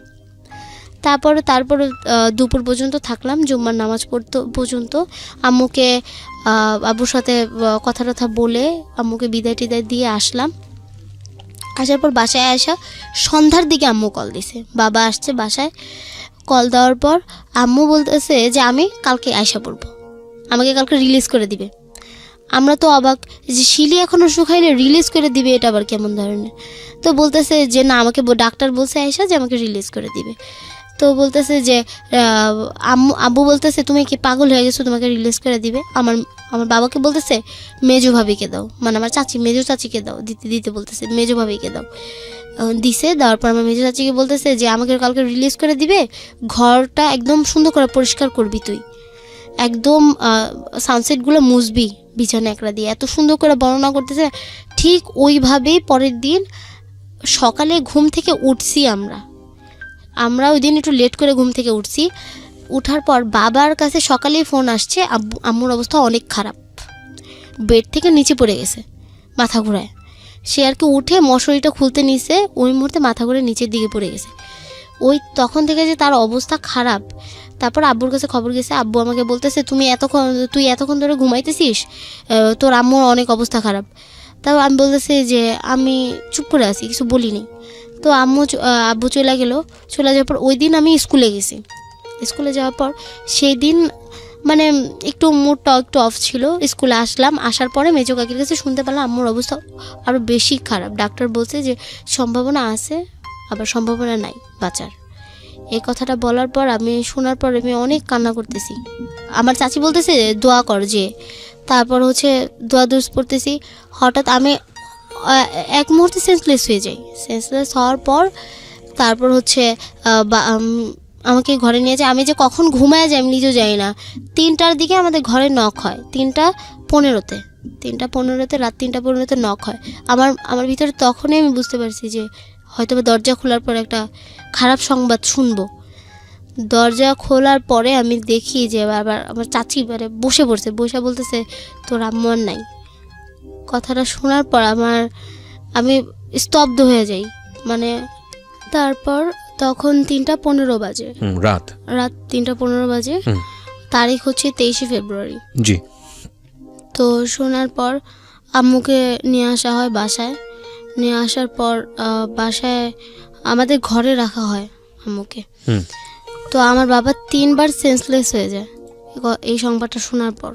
তারপর দুপুর পর্যন্ত থাকলাম, জুম্মার নামাজ পড়তে পর্যন্ত। আম্মুকে আব্বুর সাথে কথা টথা বলে আম্মুকে বিদায় টিদায় দিয়ে আসলাম। আসার পর বাসায় আসা সন্ধ্যার দিকে আম্মু কল দিছে, বাবা আসছে বাসায়। কল দেওয়ার পর আম্মু বলতেছে যে আমি কালকে আয়সা পড়বো, আমাকে কালকে রিলিজ করে দিবে। আমরা তো অবাক যে শিলি এখনও শুকাইলে রিলিজ করে দিবে, এটা আবার কেমন ধরনের। তো বলতেছে যে না, আমাকে ডাক্তার বলছে আয়সা যে আমাকে রিলিজ করে দিবে। তো বলতেছে যে আব্বু বলতেছে তুমি কি পাগল হয়ে গেছো, তোমাকে রিলিজ করে দিবে। আমার বাবাকে বলতেছে মেজো ভাবিকে দাও, মানে আমার মেজো চাচিকে দাও, দিতে বলতেছে মেজো ভাবিকে দাও। দিছে, দেওয়ার পর আমার মেজো চাচিকে বলতেছে যে আমাকে কালকে রিলিজ করে দিবে, ঘরটা একদম সুন্দর করে পরিষ্কার করবি, তুই একদম সানসেটগুলো মুছবি বিছানা একড়া দিয়ে, এত সুন্দর করে বর্ণনা করতেছে। ঠিক ওইভাবেই পরের দিন সকালে ঘুম থেকে উঠছি আমরা ওই দিন একটু লেট করে ঘুম থেকে উঠছি। উঠার পর বাবার কাছে সকালেই ফোন আসছে, আম্মুর অবস্থা অনেক খারাপ, বেড থেকে নিচে পড়ে গেছে মাথা ঘুরায়। সে আর কি উঠে মশারিটা খুলতে নিছে, ওই মুহূর্তে মাথা ঘুরে নিচের দিকে পড়ে গেছে। ওই তখন থেকে যে তার অবস্থা খারাপ। তারপর আব্বুর কাছে খবর গেছে, আব্বু আমাকে বলতেছে তুই এতক্ষণ ধরে ঘুমাইতেছিস, তোর আম্মুর অনেক অবস্থা খারাপ। তাও আমি বলতেছি যে আমি চুপ করে আছি, কিছু বলিনি। তো আব্বু চলে যাওয়ার পর ওই দিন আমি স্কুলে গেছি। স্কুলে যাওয়ার পর সেই দিন মানে একটু মুডটা একটু অফ ছিল। স্কুলে আসলাম, আসার পরে মেজো কাকির কাছে শুনতে পারলাম আম্মুর অবস্থা আরও বেশি খারাপ। ডাক্তার বলছে যে সম্ভাবনা আছে, আবার সম্ভাবনা নাই বাঁচার। এই কথাটা বলার পর শোনার পর আমি অনেক কান্না করতেছি। আমার চাচি বলতেছে দোয়া কর যে, তারপর হচ্ছে দোয়া দুরুস পড়তেছি। হঠাৎ আমি এক মুহূর্তে সেন্সলেস হয়ে যাই। সেন্সলেস হওয়ার পর তারপর হচ্ছে আমাকে ঘরে নিয়ে যায়। আমি যে কখন ঘুমায় যাই আমি নিজেও জানি না। 3টার দিকে আমাদের ঘরে নক হয়, 3:15-তে রাত 3:15-তে নক হয়। আমার ভিতরে তখনই আমি বুঝতে পারছি যে হয়তো দরজা খোলার পর একটা খারাপ সংবাদ শুনবো। দরজা খোলার পরে আমি দেখি যে আবার আমার চাচি বসে বলতেছে তোর আম্মু আর নাই। কথাটা শোনার পর আমি স্তব্ধ হয়ে যাই। মানে তারপর তখন 3:15 বাজে, রাত 3:15 বাজে। তারিখ হচ্ছে 23শে ফেব্রুয়ারি। জি। তো শোনার পর আম্মুকে নিয়ে আসা হয় বাসায়। নিয়ে আসার পর বাসায় আমাদের ঘরে রাখা হয় আম্মুকে। তো আমার বাবা 3বার সেন্সলেস হয়ে যায় এই সংবাদটা শোনার পর।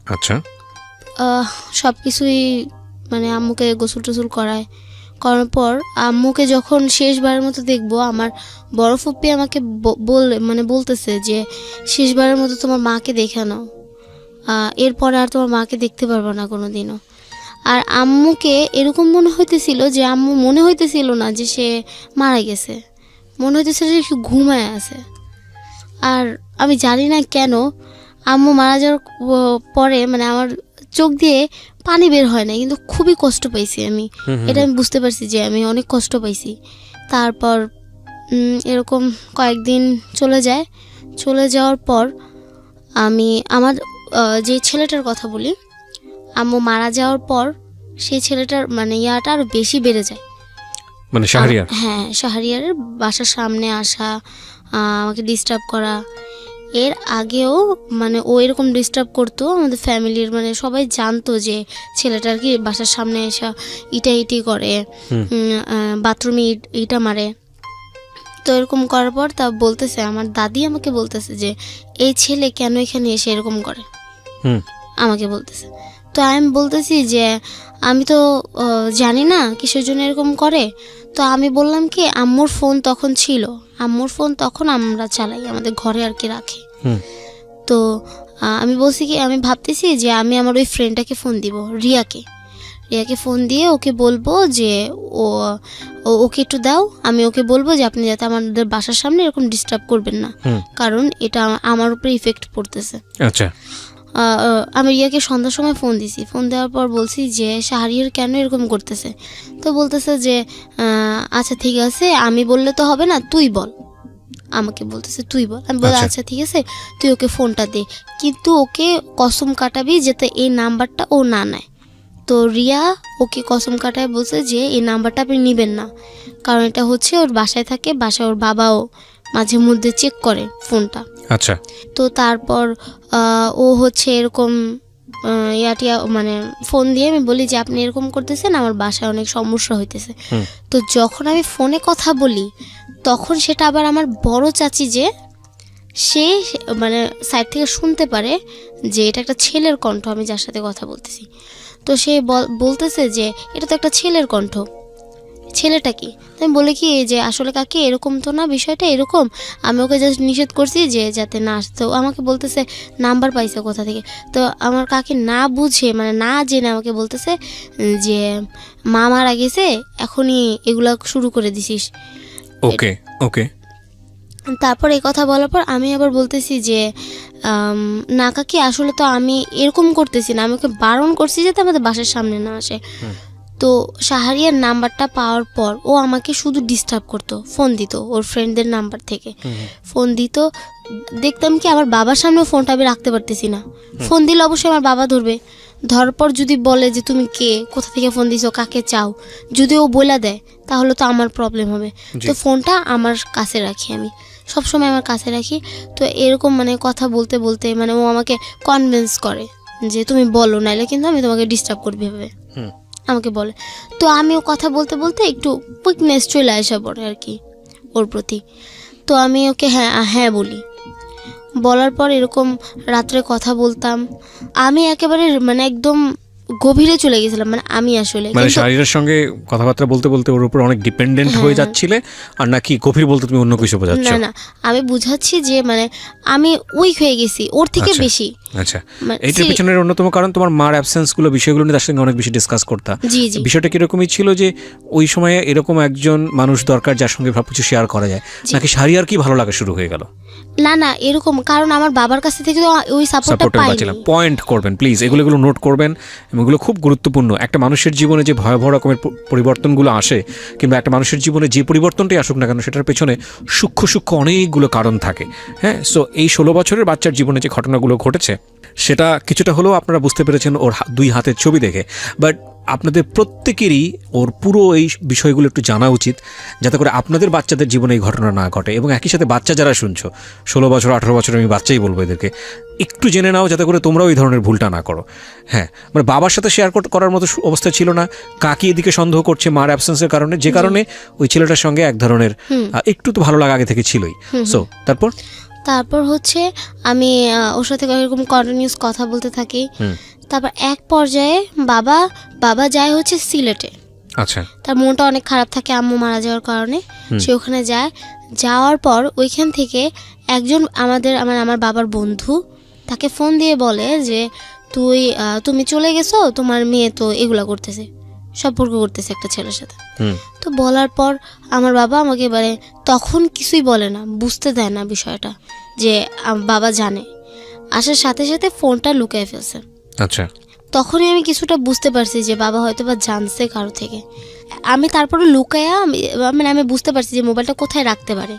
আচ্ছা। সব কিছুই মানে আম্মুকে গোসল টোসল করার পর আম্মুকে যখন শেষবারের মতো দেখবো, আমার বড় ফুপ্পি আমাকে বলতেছে যে শেষবারের মতো তোমার মাকে দেখে নাও, এরপরে আর তোমার মাকে দেখতে পারবো না কোনো দিনও। আর আম্মুকে এরকম মনে হইতেছিল যে আম্মু মনে হইতেছিল না যে সে মারা গেছে, মনে হইতেছিল যে একটু ঘুমায় আছে। আর আমি জানি না কেন আম্মু মারা যাওয়ার পরে মানে আমার চোখ দিয়ে পানি বের হয় না, কিন্তু খুবই কষ্ট পাইছি আমি। এটা আমি বুঝতে পারছি যে আমি অনেক কষ্ট পাইছি। তারপর এরকম কয়েকদিন চলে যাওয়ার পর আমার যে ছেলেটার কথা বলি, আম্মু মারা যাওয়ার পর সেই ছেলেটার মানে ইয়াটা আরো বেশি বেড়ে যায়। মানে শাহরিয়ার? হ্যাঁ, শাহরিয়ারের বাসার সামনে আসা, আমাকে ডিস্টার্ব করা, এর আগেও মানে ও এরকম ডিস্টার্ব করতো আমাদের ফ্যামিলির, মানে সবাই জানতো যে ছেলেটা আর কি বাসার সামনে এসে ইটাইটি করে, বাথরুমে ইটা মারে। তো এরকম করার পর তা বলতেছে, আমার দাদি আমাকে বলতেছে যে এই ছেলে কেন এখানে এসে এরকম করে, আমাকে বলতেছে। তো আমি বলতেছি যে আমি তো জানি না কিসের জন্য এরকম করে। তো আমি বললাম কি আম্মুর ফোন তখন ছিল, আম্মুর ফোন তখন আমরা চালাই, আমাদের ঘরে আর কি রাখি। তো আমি বলছি কি আমি ভাবতেছি যে আমি আমার ওই ফ্রেন্ডটাকে ফোন দিব, রিয়াকে ফোন দিয়ে ওকে বলবো যে ওকে একটু দাও, আমি ওকে বলবো যে আপনি যাতে আমাদের বাসার সামনে এরকম ডিস্টার্ব করবেন না, কারণ এটা আমার উপরে ইফেক্ট পড়তেছে। আচ্ছা, আমি রিয়াকে সন্ধ্যার সময় ফোন দিছি, ফোন দেওয়ার পর বলছি যে শাহরিয়ার কেন এরকম করতেছে। তো বলতেছে যে আচ্ছা ঠিক আছে, আমি বললে তো হবে না, তুই বল, আমাকে বলতেছে তুই বল। আমি বলি আচ্ছা ঠিক আছে, তুই ওকে ফোনটা দে, কিন্তু ওকে কসম কাটাবি যাতে এই নাম্বারটা ও না নেয়। তো রিয়া ওকে কসম কাটায় বলছে যে এই নাম্বারটা আপনি নেবেন না, কারণ এটা হচ্ছে ওর বাসায় থাকে, বাসায় ওর বাবাও মাঝে মধ্যে চেক করে ফোনটা। আচ্ছা। তো তারপর ও হচ্ছে এরকম ইয়াটিয়া মানে ফোন দিয়ে আমি বলি যে আপনি এরকম করতেছেন, আমার বাসায় অনেক সমস্যা হইতেছে। তো যখন আমি ফোনে কথা বলি তখন সেটা আবার আমার বড় চাচি যে সে মানে সাইড থেকে শুনতে পারে যে এটা একটা ছেলের কণ্ঠ, আমি যার সাথে কথা বলতেছি। তো সে বলতেছে যে এটা তো একটা ছেলের কণ্ঠ, ছেলেটা কি? আমি বলি কি যে আসলে কাকি এরকম তো না, বিষয়টা এরকম, আমি ওকে জাস্ট নিষেধ করছি যে যাতে না আসে। তো আমাকে বলতেছে নাম্বার পাইছে কোথা থেকে। তো আমার কাকি না বুঝে মানে না জেনে আমাকে বলতেছে যে মা মারা গেছে, এখনই এগুলা শুরু করে দিছিস। ওকে ওকে। তারপর এই কথা বলার পর আমি আবার বলতেছি যে না কাকি আসলে তো আমি এরকম করতেছি না, আমি ওকে বারণ করছি যাতে আমাদের বাসার সামনে না আসে। তো শাহরিয়ার নাম্বারটা পাওয়ার পর ও আমাকে শুধু ডিস্টার্ব করতো, ফোন দিত ওর ফ্রেন্ডদের নাম্বার থেকে ফোন দিত। দেখতাম কি আমার বাবার সামনে ফোনটা আমি রাখতে পারতেছি না, ফোন দিলে অবশ্যই আমার বাবা ধরবে, ধরার পর যদি বলে যে তুমি কে, কোথা থেকে ফোন দিছো, কাকে চাও, যদি ও বলে দেয় তাহলে তো আমার প্রবলেম হবে। তো ফোনটা আমার কাছে রাখি, আমি সবসময় আমার কাছে রাখি। তো এরকম মানে কথা বলতে বলতে মানে ও আমাকে কনভিন্স করে যে তুমি বলো, নাইলে কিন্তু আমি তোমাকে ডিস্টার্ব করবি ভাবে আমাকে বলে। তো আমিও কথা বলতে বলতে একটু উইকনেস চলে আসা পড়ে আর কি ওর প্রতি। তো আমি ওকে হ্যাঁ হ্যাঁ বলি, বলার পর এরকম রাত্রে কথা বলতাম, আমি একেবারে মানে একদম গভীরে চলে গেছিলাম। মানে আমি আসলে মানে শারীরের সঙ্গে কথাবার্তা বলতে বলতে ওর উপর অনেক ডিপেন্ডেন্ট হয়ে যাচ্ছিলে, আর নাকি গভীর বলতে তুমি অন্য কিছু বোঝাচ্ছ? না না, আমি বুঝাচ্ছি যে মানে আমি উইক হয়ে গেছি ওর থেকে বেশি। আচ্ছা, এইটার পেছনের অন্যতম কারণ তোমার মার অ্যাবসেন্স গুলো, বিষয়গুলো নিয়ে তার সঙ্গে অনেক বেশি ডিসকাস করতা। বিষয়টা কিরকমই ছিল যে ওই সময়ে এরকম একজন মানুষ দরকার যার সঙ্গে সবকিছু শেয়ার করা যায়, নাকি শারিয়ার কি ভালো লাগা শুরু হয়ে গেল? না না, এরকম কারণ আমার বাবার কাছ থেকে তো ওই সাপোর্টটা পাইনি। পয়েন্ট করবেন প্লিজ, এগুলো নোট করবেন, এগুলো খুব গুরুত্বপূর্ণ। একটা মানুষের জীবনে যে ভয়াবহ রকমের পরিবর্তনগুলো আসে, কিংবা একটা মানুষের জীবনে যে পরিবর্তনটাই আসুক না কেন, সেটার পেছনে সূক্ষ্ম সূক্ষ্ম অনেকগুলো কারণ থাকে। হ্যাঁ, সো এই 16 বছরের বাচ্চার জীবনে যে ঘটনাগুলো ঘটেছে সেটা কিছুটা হলেও আপনারা বুঝতে পেরেছেন ওর 2 হাতের ছবি দেখে। বাট আপনাদের প্রত্যেকেরই ওর পুরো এই বিষয়গুলো একটু জানা উচিত, যাতে করে আপনাদের বাচ্চাদের জীবনে এই ঘটনা না ঘটে। এবং একই সাথে বাচ্চা যারা শুনছো, 16 বছর 18 বছর, আমি বাচ্চাই বলবো এদেরকে, একটু জেনে নাও যাতে করে তোমরাও এই ধরনের ভুলটা না করো। হ্যাঁ, মানে বাবার সাথে শেয়ার করার মতো অবস্থা ছিল না, কাকি এদিকে সন্দেহ করছে মার অ্যাবসেন্সের কারণে, যে কারণে ওই ছেলেটার সঙ্গে এক ধরনের একটু তো ভালো লাগা আগে থেকে ছিলই। সো তারপর হচ্ছে আমি ওর সাথে এরকম কন্টিনিউস কথা বলতে থাকি। তারপর এক পর্যায়ে বাবা যায় হচ্ছে সিলেটে। আচ্ছা, তার মনটা অনেক খারাপ থাকে আম্মু মারা যাওয়ার কারণে, সে ওখানে যায়। যাওয়ার পর ওইখান থেকে একজন আমার বাবার বন্ধু তাকে ফোন দিয়ে বলে যে তুমি চলে গেছো, তোমার মেয়ে তো এগুলা করতেছে, সম্পর্ক করতেছে একটা ছেলের সাথে। তো বলার পর আমার বাবা আমাকে এবারে তখন কিছুই বলে না, বুঝতে দেয় না বিষয়টা যে বাবা জানে, আসার সাথে সাথে ফোনটা লুকিয়ে ফেলছে। আচ্ছা, তখনই আমি কিছুটা বুঝতে পারছি যে বাবা হয়তো বা জানছে কারো থেকে। আমি তারপরে লুকায়া মানে আমি বুঝতে পারছি যে মোবাইলটা কোথায় রাখতে পারে।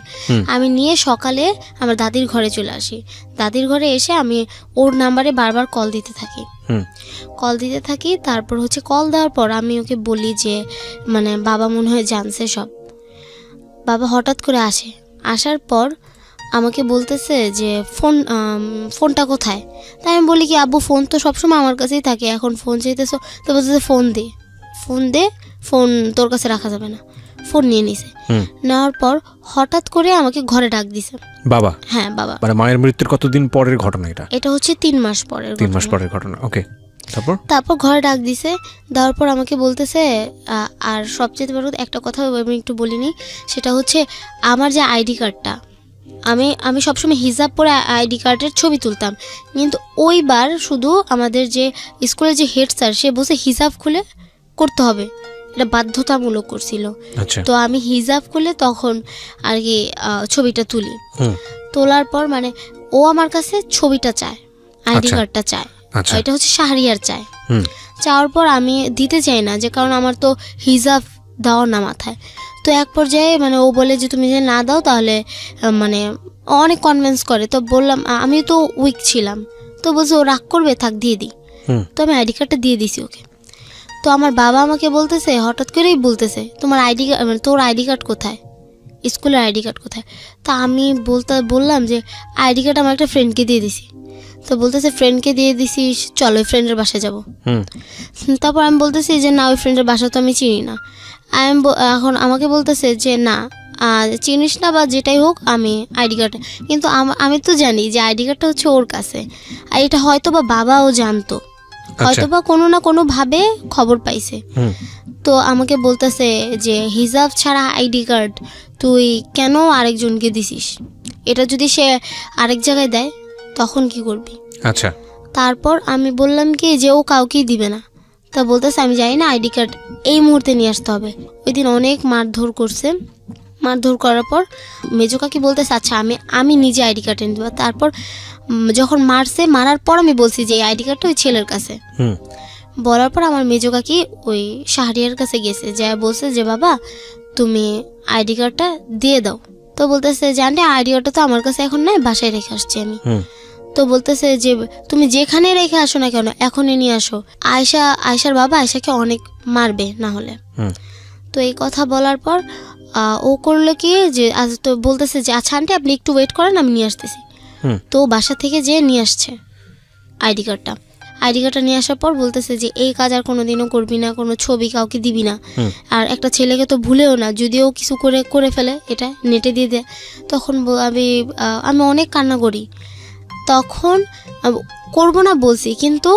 আমি নিয়ে সকালে আমার দাদির ঘরে চলে আসি। দাদির ঘরে এসে আমি ওর নাম্বারে বারবার কল দিতে থাকি। তারপর হচ্ছে কল দেওয়ার পর আমি ওকে বলি যে মানে বাবা মনে হয় জানছে সব। বাবা হঠাৎ করে আসার পর আমাকে বলতেছে যে ফোনটা কোথায়। তাই আমি বলি কি আব্বু ফোন তো সবসময় আমার কাছেই থাকে, এখন ফোন চাইতেছো? তো বলতেছে ফোন দে, ফোন তোর কাছে রাখা যাবে না। ফোন নিয়ে নিছে। নেওয়ার পর হঠাৎ করে আমাকে ঘরে ডাক দিছে বাবা। হ্যাঁ বাবা। মানে মায়ের মৃত্যুর কতদিন পরের ঘটনা এটা? এটা হচ্ছে 3 মাস পরের 3 মাস পরের ঘটনা। ওকে, তারপর ঘরে ডাক দিছে, দেওয়ার পর আমাকে বলতেছে আর সবচেয়ে বড় একটা কথা আমি একটু বলিনি, সেটা হচ্ছে আমার যে আইডি কার্ডটা, আমি সবসময় হিজাব পরে আইডি কার্ডের ছবি তুলতাম, কিন্তু ওইবার শুধু আমাদের যে স্কুলের যে হেড স্যার সে বসে হিজাব খুলে করতে হবে, এটা বাধ্যতামূলক করছিল। তো আমি হিজাব খুলে তখন আর কি ছবিটা তুলি। তোলার পর মানে ও আমার কাছে ছবিটা চায়, আইডি কার্ডটা চায়, এটা হচ্ছে শাহরিয়ার চায়। চাওয়ার পর আমি দিতে চাই না, যে কারণ আমার তো হিজাব দাও না মাথায়। তো এক পর্যায়ে মানে ও বলে যে তুমি যে না দাও তাহলে মানে অনেক কনভিন্স করে। তো বললাম, আমি তো উইক ছিলাম, তো বলছে ও রাগ করবে, থাক দিয়ে দিই। তো আমি আইডি কার্ডটা দিয়ে দিছি ওকে। তো আমার বাবা আমাকে বলতেছে, হঠাৎ করেই বলতেছে তোর আইডি কার্ড কোথায়, স্কুলের আইডি কার্ড কোথায়? তা আমি বললাম যে আইডি কার্ড আমার একটা ফ্রেন্ডকে দিয়ে দিছি। তো বলতেছে ফ্রেন্ডকে দিয়ে দিছিস, চলো ওই ফ্রেন্ডের বাসায় যাবো। তারপর আমি বলতেছি যে না, ওই ফ্রেন্ডের বাসা তো আমি চিনি না। এখন আমাকে বলতেছে যে না চিনিস না বা যেটাই হোক, আমি আইডি কার্ড, কিন্তু আমি তো জানি যে আইডি কার্ডটা হচ্ছে ওর কাছে, আর এটা হয়তো বা বাবাও জানতো, হয়তো বা কোনো না কোনো ভাবে খবর পাইছে। তো আমাকে বলতেছে যে হিজাব ছাড়া আইডি কার্ড তুই কেন আরেকজনকে দিছিস, এটা যদি সে আরেক জায়গায় দেয় তখন কি করবি? আচ্ছা। তারপর আমি বললাম কি যে ও কাউকেই দিবে না। তা বলতেছে আমি জানি না, আইডি কার্ড এই মুহূর্তে নিয়ে আসতে হবে। ওই দিন অনেক মারধর করছে। মারধর করার পর মেজো কাকি বলতেছে আচ্ছা আমি নিজে আইডি কার্ড এনে দেবো। তারপর যখন মারার পর আমি বলছি যে এই আইডি কার্ডটা ওই ছেলের কাছে। বলার পর আমার মেজো কাকি ওই শাহরিয়ার কাছে গেছে, যা বলছে যে বাবা তুমি আইডি কার্ডটা দিয়ে দাও। তো বলতেছে যে আন্টি আইডি কার্ডটা তো আমার কাছে এখন নাই, বাসায় রেখে আসছি আমি। তো বলতেছে যে তুমি যেখানে রেখে আসো না কেন এখনই নিয়ে আসো, আয়শার বাবা আয়শাকে অনেক মারবে না হলে। তো এই কথা বলার পর ও করলো কি যে তো বলতেছে যে আচ্ছা আন্টি আপনি একটু ওয়েট করেন, আমি নিয়ে আসতেছি। তো বাসা থেকে যে নিয়ে আসছে আইডি কার্ডটা নিয়ে আসার পর বলতেছে যে এই কাজ আর কোনোদিনও করবি না, কোনো ছবি কাউকে দিবি না, আর একটা ছেলেকে তো ভুলেও না, যদিও কিছু করে ফেলে এটা নেটে দিয়ে দেয়। তখন আমি অনেক কান্না করি। তখন করবো না বলছি, কিন্তু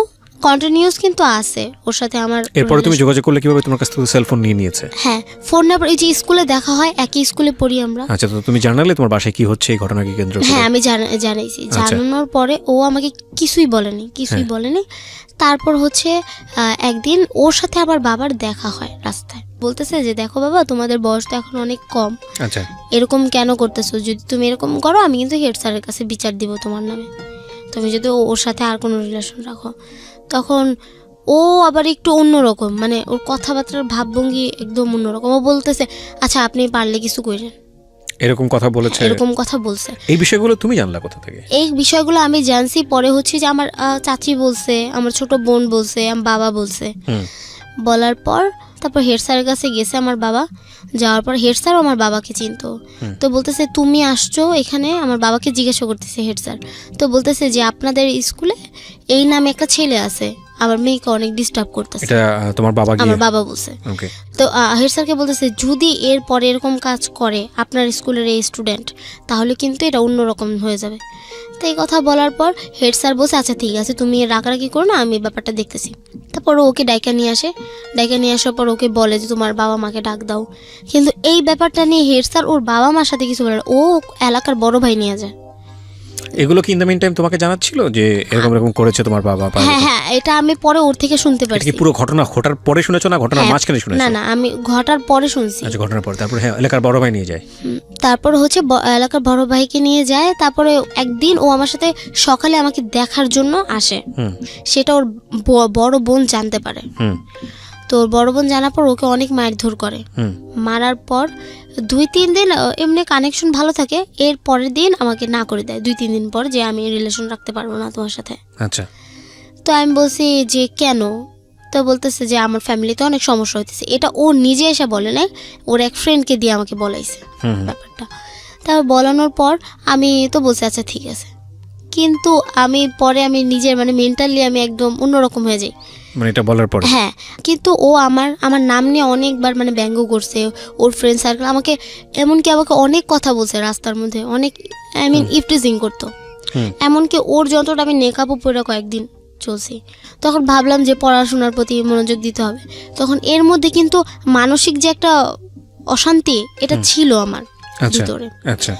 কন্টিনিউয়াস কিন্তু আছে ওর সাথে আমার। এরপরে তুমি যোগাযোগ করলে কিভাবে? তোমার কাছ থেকে সেল ফোন নিয়ে নিয়েছে? হ্যাঁ, ফোন নাম্বার, এই যে স্কুলে দেখা হয়, একই স্কুলে পড়ি আমরা। আচ্ছা, তো তুমি জানালে তোমার বাসায় কি হচ্ছে এই ঘটনাকে কেন্দ্র করে? হ্যাঁ, আমি জানাইছি। জানানোর পরে ও আমাকে কিছুই বলেনি। তারপর হচ্ছে একদিন ওর সাথে আবার বাবার দেখা হয় রাস্তায়। বলতেছে যে দেখো বাবা, তোমাদের বয়স তো এখন অনেক কম, আচ্ছা এরকম কেন করতেছো? যদি তুমি এরকম করো আমি কিন্তু হেড স্যারের কাছে বিচার দিব তোমার নামে, তুমি যদি ওর সাথে আর কোনো রিলেশন রাখো। তখন ও আবার একটু অন্যরকম, মানে ওর কথাবার্তার ভাবভঙ্গি একদম অন্যরকম। ও বলতেছে আচ্ছা আপনি পারলে কিছু করেন, এরকম কথা বলছে। এই বিষয়গুলো তুমি জানলা কোথা থেকে? এই বিষয়গুলো আমি জানছি পরে, হচ্ছে যে আমার চাচি বলছে, আমার ছোট বোন বলছে, আমার বাবা বলছে। বলার পর তারপর হেড স্যারের কাছে গেছে আমার বাবা। যাওয়ার পর হেড স্যার আমার বাবাকে চিনতো। তো বলতেছে তুমি আসছো এখানে, আমার বাবাকে জিজ্ঞাসা করতেছে হেড স্যার। তো বলতেছে যে আপনাদের স্কুলে এই নামে একটা ছেলে আছে, আমার মেয়েকে অনেক ডিস্টার্ব করতেছে। এটা তোমার বাবা? আমার বাবা বলছে। তো হেড স্যারকে বলতেছে যদি এর পরে এরকম কাজ করে আপনার স্কুলের এই স্টুডেন্ট, তাহলে কিন্তু এটা অন্যরকম হয়ে যাবে। তো এই কথা বলার পর হেড স্যার বলছে আচ্ছা ঠিক আছে, তুমি রাগারাগি করো না, আমি ব্যাপারটা দেখতেছি। তারপর ওকে ডাইকা নিয়ে আসার পর ওকে বলে যে তোমার বাবা মাকে ডাক দাও। কিন্তু এই ব্যাপারটা নিয়ে হেড স্যার ওর বাবা মার সাথে কিছু বলে না, ও এলাকার বড় ভাই নিয়ে যায়। এগুলো কি ইন দ্য মিন টাইম তোমাকে জানাচ্ছিল যে এরকম করেছে তোমার বাবা? হ্যাঁ, এটা আমি পরে ওর থেকে শুনতে পারছি। কি পুরো ঘটনা ঘটার পরে শুনেছো না ঘটনার মাঝখানে শুনেছো? না, আমি ঘটার পরে শুনছি। আচ্ছা, ঘটনার পরে। তারপর হ্যাঁ, এলাকার বড় ভাই নিয়ে যায়। তারপর হচ্ছে এলাকার বড় ভাইকে নিয়ে যায়। তারপরে একদিন ও আমার সাথে সকালে আমাকে দেখার জন্য আসে, সেটা ওর বড় বোন জানতে পারে। তো ওর বড় বোন জানার পর ওকে অনেক মারধর করে। মারার পর 2-3 দিন এমনি কানেকশন ভালো থাকে, এর পরের দিন আমাকে না করে দেয় 2-3 দিন পর, যে আমি রিলেশন রাখতে পারবো না তোমার সাথে। আচ্ছা। তো আমি বলছি যে কেন? তো বলতেছে যে আমার ফ্যামিলিতে অনেক সমস্যা হইতেছে। এটা ও নিজে এসে বলে নাই, ওর এক ফ্রেন্ডকে দিয়ে আমাকে বলাইছে ব্যাপারটা। তারপর বলানোর পর আমি তো বলছি আচ্ছা ঠিক আছে, কিন্তু আমি পরে আমি নিজের মানে মেন্টালি আমি একদম অন্যরকম হয়ে যাই। মানে এটা বলার পরে? হ্যাঁ, কিন্তু ও আমার নাম নিয়ে অনেকবার মানে ব্যঙ্গ করছে, ওর ফ্রেন্ড সার্কেল আমাকে, এমনকি আমাকে অনেক কথা বলছে রাস্তার মধ্যে, অনেক ইফটিজিং করতো। এমনকি ওর যন্ত্রটা আমি নেকাবও পরে কয়েকদিন চলছি। তখন ভাবলাম যে পড়াশোনার প্রতি মনোযোগ দিতে হবে। তখন এর মধ্যে কিন্তু মানসিক যে একটা অশান্তি এটা ছিল আমার ভিতরে। আচ্ছা।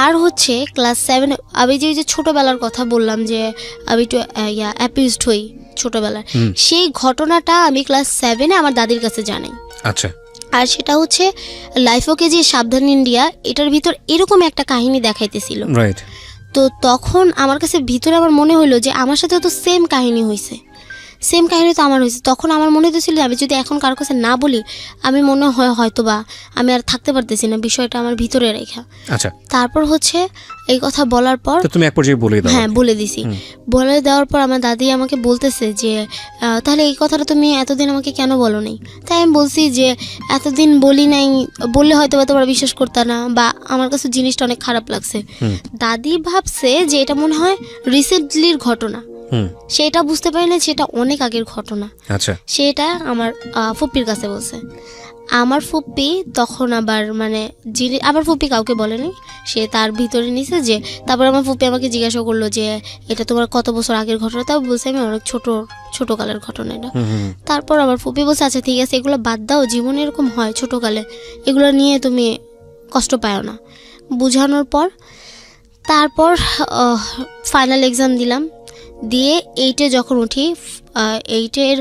আর হচ্ছে ক্লাস 7 আমি যে ছোটবেলার কথা বললাম যে আমি একটু অ্যাপিউজড হই ছোটবেলার, সেই ঘটনাটা আমি ক্লাস 7 আমার দাদির কাছে জানাই। আচ্ছা। আর সেটা হচ্ছে লাইফ ওকে যে সাবধান ইন্ডিয়া, এটার ভিতর এরকম একটা কাহিনী দেখাইতেছিল। রাইট। তো তখন আমার কাছে ভিতরে আমার মনে হলো যে আমার সাথে তো সেম কাহিনী হয়েছে, সেম কাহিনী তো আমার হয়েছে। তখন আমার মনে হতেছিল আমি যদি এখন কারোর কাছে না বলি, আমি মনে হয় হয়তো বা আমি আর থাকতে পারতেছি না, বিষয়টা আমার ভিতরে রেখা। আচ্ছা। তারপর হচ্ছে এই কথা বলার পর তুমি এক পর্যায়ে বলে দাও? হ্যাঁ, বলে দিছি। বলে দেওয়ার পর আমার দাদি আমাকে বলতেছে যে তাহলে এই কথাটা তুমি এতদিন আমাকে কেন বলো নাই? তাই আমি বলছি যে এতদিন বলি নাই, বললে হয়তো বা তোমরা বিশ্বাস করতে না, বা আমার কাছে জিনিসটা অনেক খারাপ লাগছে। দাদি ভাবছে যে এটা মনে হয় রিসেন্টলির ঘটনা, সেটা বুঝতে পারি না সেটা অনেক আগের ঘটনা। আচ্ছা। সেটা আমার ফুপ্পির কাছে বলছে। আমার ফুপ্পি তখন আবার মানে আমার ফুপ্পি কাউকে বলেনি, সে তার ভিতরে নিছে যে। তারপর আমার ফুপ্পি আমাকে জিজ্ঞাসা করলো যে এটা তোমার কত বছর আগের ঘটনা? তাও বলছে আমি অনেক ছোটকালের ঘটনা এটা। তারপর আমার ফুপ্পি বলছে আচ্ছা ঠিক আছে, এগুলো বাদ দাও, জীবনে এরকম হয় ছোটকালে, এগুলো নিয়ে তুমি কষ্ট পাও না। বুঝানোর পর তারপর ফাইনাল এক্সাম দিলাম, দিয়ে 8-এ যখন উঠি, 8-এর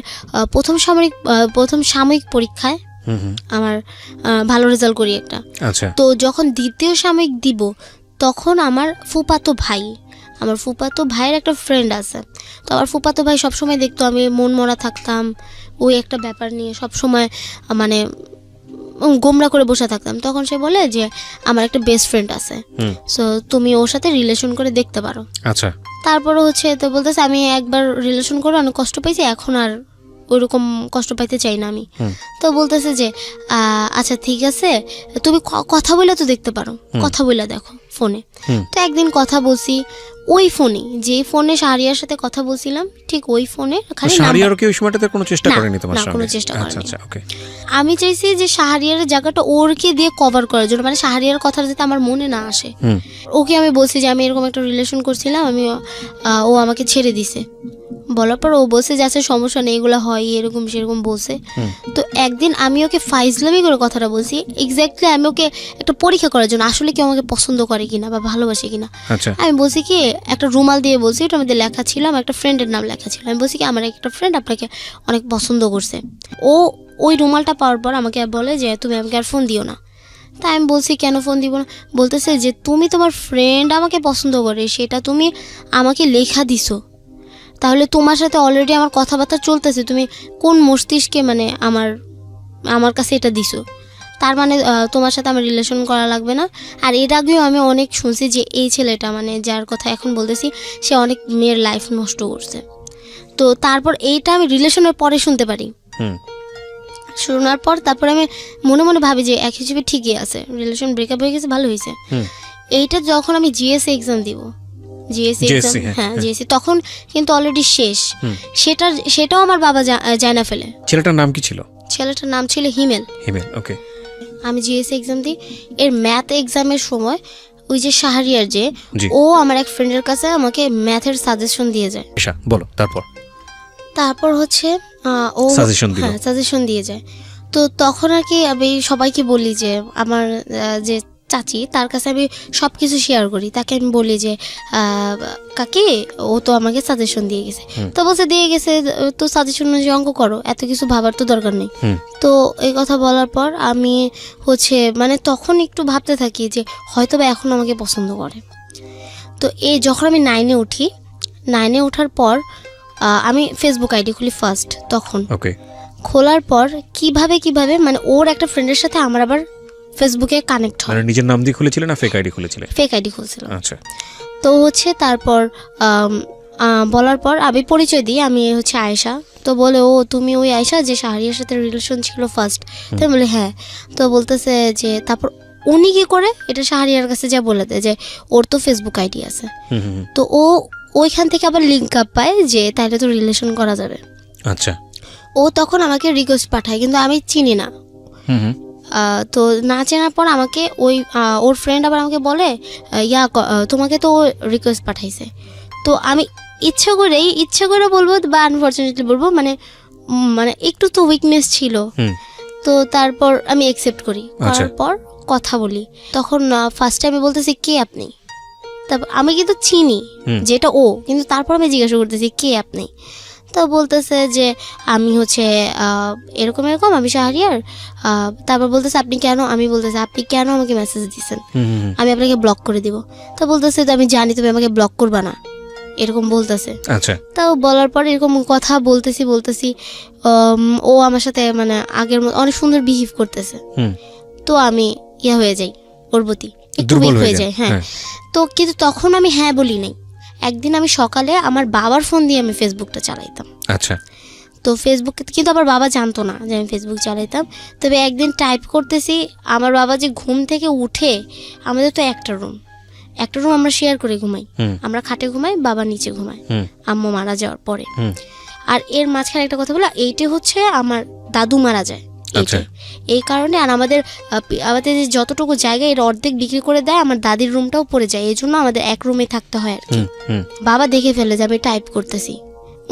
প্রথম সাময়িক পরীক্ষায় আমার ভালো রেজাল্ট করি একটা। আচ্ছা। তো যখন দ্বিতীয় সাময়িক দিব, তখন আমার ফুপাতো ভাইয়ের একটা ফ্রেন্ড আছে। তো আমার ফুপাতো ভাই সবসময় দেখতো আমি মন মরা থাকতাম, ওই একটা ব্যাপার নিয়ে সবসময় মানে গোমরা করে বসে থাকতাম। তখন সে বলে যে আমার একটা বেস্ট ফ্রেন্ড আছে, সো তুমি ওর সাথে রিলেশন করে দেখতে পারো। আচ্ছা। তারপরে হচ্ছে তো বলতেছে আমি একবার রিলেশন করে অনেক কষ্ট পাইছি, এখন আর ওইরকম কষ্ট পাইতে চাই না আমি। তো বলতেছে যে আচ্ছা ঠিক আছে, তুমি কথা বলে তো দেখতে পারো, কথা বলে দেখো ফোনে। তো একদিন কথা বলছি ওই ফোনে, যে ফোনে শাহরিয়ার সাথে কথা বলছিলাম, ঠিক ওই ফোনে। শাহরিয়ার কি ওই সময়টাতে কোনো চেষ্টা করেনি তোমার সঙ্গে? কোনো চেষ্টা করেনি। আচ্ছা, ওকে। আমি চাইছি যে শাহরিয়ারের জায়গাটা ওরকে দিয়ে কভার করার জন্য, মানে শাহরিয়ার কথা যাতে আমার মনে না আসে। ওকে আমি বলছি যে আমি এরকম একটা রিলেশন করছিলাম, ও আমাকে ছেড়ে দিছে। বলার পর ও বলছে যে আচ্ছা সমস্যা নেই, এগুলো হয় এরকম সেরকম বলছে। তো একদিন আমি ওকে ফাইজলামি করে কথাটা বলছি, এক্স্যাক্টলি আমি ওকে একটা পরীক্ষা করার জন্য, আসলে কেউ আমাকে পছন্দ করে কিনা বা ভালোবাসে কিনা। আমি বলছি কি একটা রুমাল দিয়ে বলছি, ওটার মধ্যে লেখা ছিল আমার একটা ফ্রেন্ডের নাম লেখা ছিল। আমি বলছি কি আমার একটা ফ্রেন্ড আপনাকে অনেক পছন্দ করছে। ও ওই রুমালটা পাওয়ার পর আমাকে বলে যে তুমি আমাকে আর ফোন দিও না। তাই আমি বলছি কেন ফোন দিব না? বলতেছে যে তুমি তোমার ফ্রেন্ড আমাকে পছন্দ করে, সেটা তুমি আমাকে লেখা দিছো, তাহলে তোমার সাথে অলরেডি আমার কথাবার্তা চলতেছে, তুমি কোন মস্তিষ্কে মানে আমার কাছে এটা দিছো? তার মানে তোমার সাথে আমার রিলেশন করা লাগবে না। আর এর আগেও আমি অনেক শুনছি যে এই ছেলেটা মানে যার কথা এখন বলতেছি, সে অনেক মেয়ের লাইফ নষ্ট করছে। তো তারপর এইটা আমি রিলেশনের পরে শুনতে পারি। শোনার পর তারপর আমি মনে মনে ভাবি যে এক হিসেবে ঠিকই আছে, রিলেশন ব্রেকআপ হয়ে গেছে, ভালো হয়েছে। এইটা যখন আমি জিএসসি এক্সাম দিব, জিএসসি তখন কিন্তু অলরেডি শেষ। সেটাও আমার বাবা যায় না ফেলে। ছেলেটার নাম কি ছিল? ছেলেটার নাম ছিল হিমেল। ওকে। আমি জিএসসি এক্সাম দিই, এর ম্যাথ এক্সামের সময় ওই যে শাহরিয়ার যে, ও আমার এক ফ্রেন্ডের কাছে আমাকে ম্যাথের সাজেশন দিয়ে যায়। বলো তারপর হচ্ছে ও সাজেশন দিয়ে যায়। তো তখন আর কি আমি সবাইকে বলি যে আমার যে চাচি, তার কাছে আমি সব কিছু শেয়ার করি। তাকে আমি বলি যে কাকি ও তো আমাকে সাজেশন দিয়ে গেছে। তো বলছে দিয়ে গেছে তো সাজেশন অনুযায়ী অঙ্ক করো, এত কিছু ভাবার তো দরকার নেই। তো এই কথা বলার পর আমি হচ্ছে মানে তখন একটু ভাবতে থাকি যে হয়তো বা এখন আমাকে পছন্দ করে। তো যখন আমি 9-এ উঠি, 9-এ ওঠার পর আমি ফেসবুক আইডি খুলি ফার্স্ট। তখন খোলার পর কিভাবে মানে ওর একটা ফ্রেন্ডের সাথে আমার আবার ফেসবুকে কানেক্ট হয়। মানে নিজের নাম দিয়ে খুলেছিলে না ফেক আইডি খুলেছিলে? ফেক আইডি খুলছিলাম। আচ্ছা। তো হচ্ছে তারপর বলার পর আমি পরিচয় দিই, আমি হচ্ছে আয়েশা। তো বলে ও তুমি ওই আয়েশা যে শাহরিয়ার সাথে রিলেশন ছিল ফার্স্ট? তো বলে হ্যাঁ। তো বলতেছে যে তারপর উনি কি করে এটা শাহরিয়ার কাছে যা বলে দেয় যে ওর তো ফেসবুক আইডি আছে, তো ও ওইখান থেকে আবার লিঙ্ক আপ পায় যে তাইলে তো রিলেশন করা যাবে। আচ্ছা, ও তখন আমাকে রিকোয়েস্ট পাঠায়, কিন্তু আমি চিনি না। তো না চেনার পর আমাকে ওর ফ্রেন্ড আবার আমাকে বলে তোমাকে তো ও রিকোয়েস্ট পাঠাইছে। তো আমি ইচ্ছা করে বলবো বা আনফর্চুনেটলি বলবো, মানে একটু তো উইকনেস ছিল। তো তারপর আমি অ্যাকসেপ্ট করি, করার পর কথা বলি। তখন ফার্স্ট টাইমে বলতেছি কে আপনি, তারপর আমি কিন্তু চিনি যেটা ও, কিন্তু তারপর আমি জিজ্ঞাসা করতেছি কে আপনি। তো বলতেছে যে আমি হচ্ছে এরকম এরকম, আমি শাহরিয়ার। তারপর বলতেছে আপনি কেন, আমি বলতেছে আপনি কেন আমাকে মেসেজ দিচ্ছেন, আমি আপনাকে ব্লক করে দিব। তো বলতেছে তো আমি জানি তুমি আমাকে ব্লক করবা না, এরকম বলতেছে। আচ্ছা, তাও বলার পর এরকম কথা বলতেছি ও আমার সাথে মানে আগের মতো অনেক সুন্দর বিহেভ করতেছে। তো আমি হয়ে যাই, ওর প্রতি একটু উইক হয়ে যায়। হ্যাঁ, তো কিন্তু তখন আমি হ্যাঁ বলি নাই। একদিন আমি সকালে আমার বাবার ফোন দিয়ে আমি ফেসবুকটা চালাইতাম। আচ্ছা, তো ফেসবুক কিন্তু আমার বাবা জানতো না যে আমি ফেসবুক চালাইতাম। তবে একদিন টাইপ করতেছি, আমার বাবা যে ঘুম থেকে উঠে, আমাদের তো একটা রুম আমরা শেয়ার করে ঘুমাই, আমরা খাটে ঘুমাই, বাবা নিচে ঘুমায় আম্মু মারা যাওয়ার পরে। আর এর মাঝখানে একটা কথা বলা, এইটা হচ্ছে আমার দাদু মারা যায় এই কারণে। আর আমাদের যে যতটুকু জায়গা এর অর্ধেক বিক্রি করে দেয়, আমার দাদির রুমটাও পড়ে যায়, এই জন্য আমাদের এক রুমে থাকতে হয় আর কি। বাবা দেখে ফেলে যে আমি টাইপ করতেছি,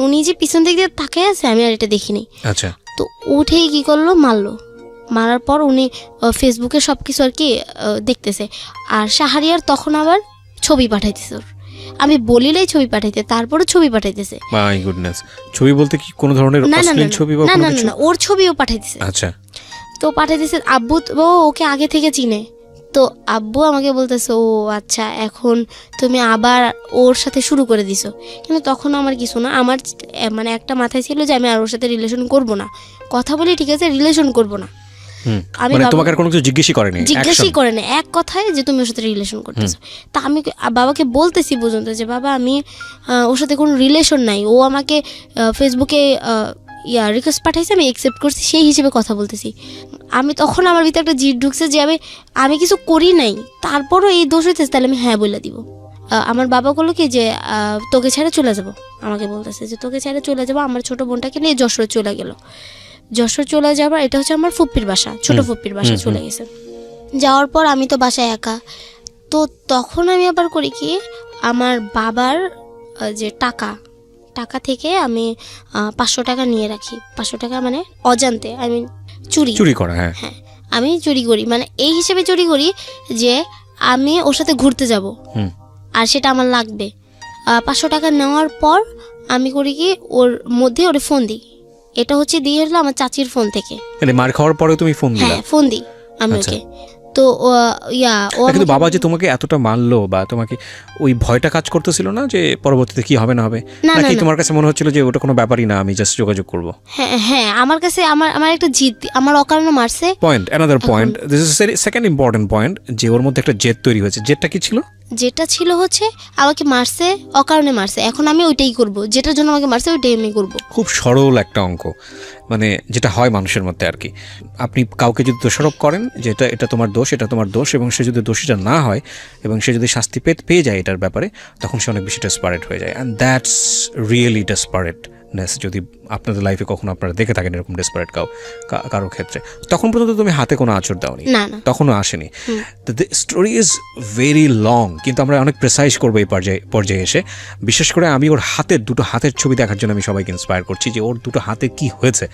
উনি যে পিছন দিক দিয়ে তাকিয়ে আছে, আমি আর এটা দেখিনি। আচ্ছা, তো উঠেই কি করলো, মারার পর উনি ফেসবুকে সবকিছু আর কি দেখতেছে। আর শাহরিয়ার তখন আবার ছবি পাঠাইতেছে ওর, আমি বলিলেই ছবি পাঠাইতে, তারপরে ছবি পাঠাইতেছে। মাই গুডনেস, ছবি বলতে কি কোন ধরনের অশ্লীল ছবি বা কোনো কিছু? না, ওর ছবিও পাঠাইতেছে। আচ্ছা, তো পাঠাইতেছে, আব্বু ওকে আগে থেকে চিনে। তো আব্বু আমাকে বলতেছে ও আচ্ছা, এখন তুমি আবার ওর সাথে শুরু করে দিছো। কিন্তু তখন আমার কিছু না, আমার মানে একটা মাথায় ছিল যে আমি আর ওর সাথে রিলেশন করব না, কথা বলি ঠিক আছে, রিলেশন করব না। আমি তোমাকে কোনো কিছু জিজ্ঞেসই করে না, এক কথায় যে তুমি ওর সাথে রিলেশন করতেছো। তা আমি বাবাকে বলতেছি পর্যন্ত যে বাবা আমি ওর সাথে কোনো রিলেশন নাই, ও আমাকে ফেসবুকে রিকোয়েস্ট পাঠাইছে, আমি অ্যাকসেপ্ট করছি, সেই হিসেবে কথা বলতেছি। আমি তখন আমার ভিতরে একটা জিদ ঢুকছে যে আমি কিছু করি নাই, তারপরও এই দোষ হইতেছে, তাহলে আমি হ্যাঁ বলে দিব। আমার বাবা বললো কি যে তোকে ছেড়ে চলে যাব, আমাকে বলতেছে যে তোকে ছেড়ে চলে যাবো, আমার ছোট বোনটাকে নিয়ে যশোরে চলে গেল। যশোর চলে যাবার, এটা হচ্ছে আমার ফুপ্পির বাসা, ছোট ফুপ্পির বাসা চলে গেছে। যাওয়ার পর আমি তো বাসায় একা। তো তখন আমি আবার করি কি, আমার বাবার যে টাকা থেকে আমি 500 টাকা নিয়ে রাখি। 500 টাকা মানে অজান্তে আমি চুরি করা। হ্যাঁ, আমি চুরি করি, মানে এই হিসেবে চুরি করি যে আমি ওর সাথে ঘুরতে যাব আর সেটা আমার লাগবে। 500 টাকা নেওয়ার পর আমি করি কি, ওর মধ্যে ওরে ফোন দিই। এটা হচ্ছে দিয়ে হলো আমার চাচির ফোন থেকে। মানে মার খাওয়ার পরে তুমি ফোন দিলা? হ্যাঁ, ফোন দিই আমি ওকে। তো কিন্তু বাবা যে তোমাকে এতটা মানলো, বা তোমাকে ওই ভয়টা কাজ করতেছিল না যে পরবর্তীতে কি হবে না হবে, নাকি তোমার কাছে মনে হচ্ছিল যে ওটা কোনো ব্যাপারই না, আমি জাস্ট যোগাযোগ করব? হ্যাঁ, আমার কাছে আমার একটা জিদ, আমার অকারণে মারছে। Another point, this is second important point, যে ওর মধ্যে একটা জেদ তৈরি হয়েছে। জেদটা কি ছিল? যেটা ছিল হচ্ছে আমাকে মারছে, অকারণে মারছে, এখন আমি ওইটাই করব, যেটার জন্য আমাকে মারছে ওইটাই আমি করব। খুব সরল একটা অঙ্ক, মানে যেটা হয় মানুষের মধ্যে আর কি। আপনি কাউকে যদি দোষারোপ করেন যে এটা তোমার দোষ, এটা তোমার দোষ, এবং সে যদি দোষীটা না হয় এবং সে যদি শাস্তি পেয়ে যায় এটার ব্যাপারে, তখন সে অনেক বেশি ডেসপারেট হয়ে যায়। And that's really desperateness. যদি আপনাদের লাইফে কখনো আপনারা দেখে থাকেন এরকম ডেসপারেট কারো ক্ষেত্রে, তখন পর্যন্ত তুমি হাতে কোনো আঁচড় দাওনি, তখনও আসেনি। The story is very long, কিন্তু আমরা অনেক প্রেসাইজ করবো এই পর্যায়ে এসে। বিশেষ করে আমি ওর দুটো হাতের ছবি দেখার জন্য আমি সবাইকে ইন্সপায়ার করছি, যে ওর দুটো হাতে কি হয়েছে।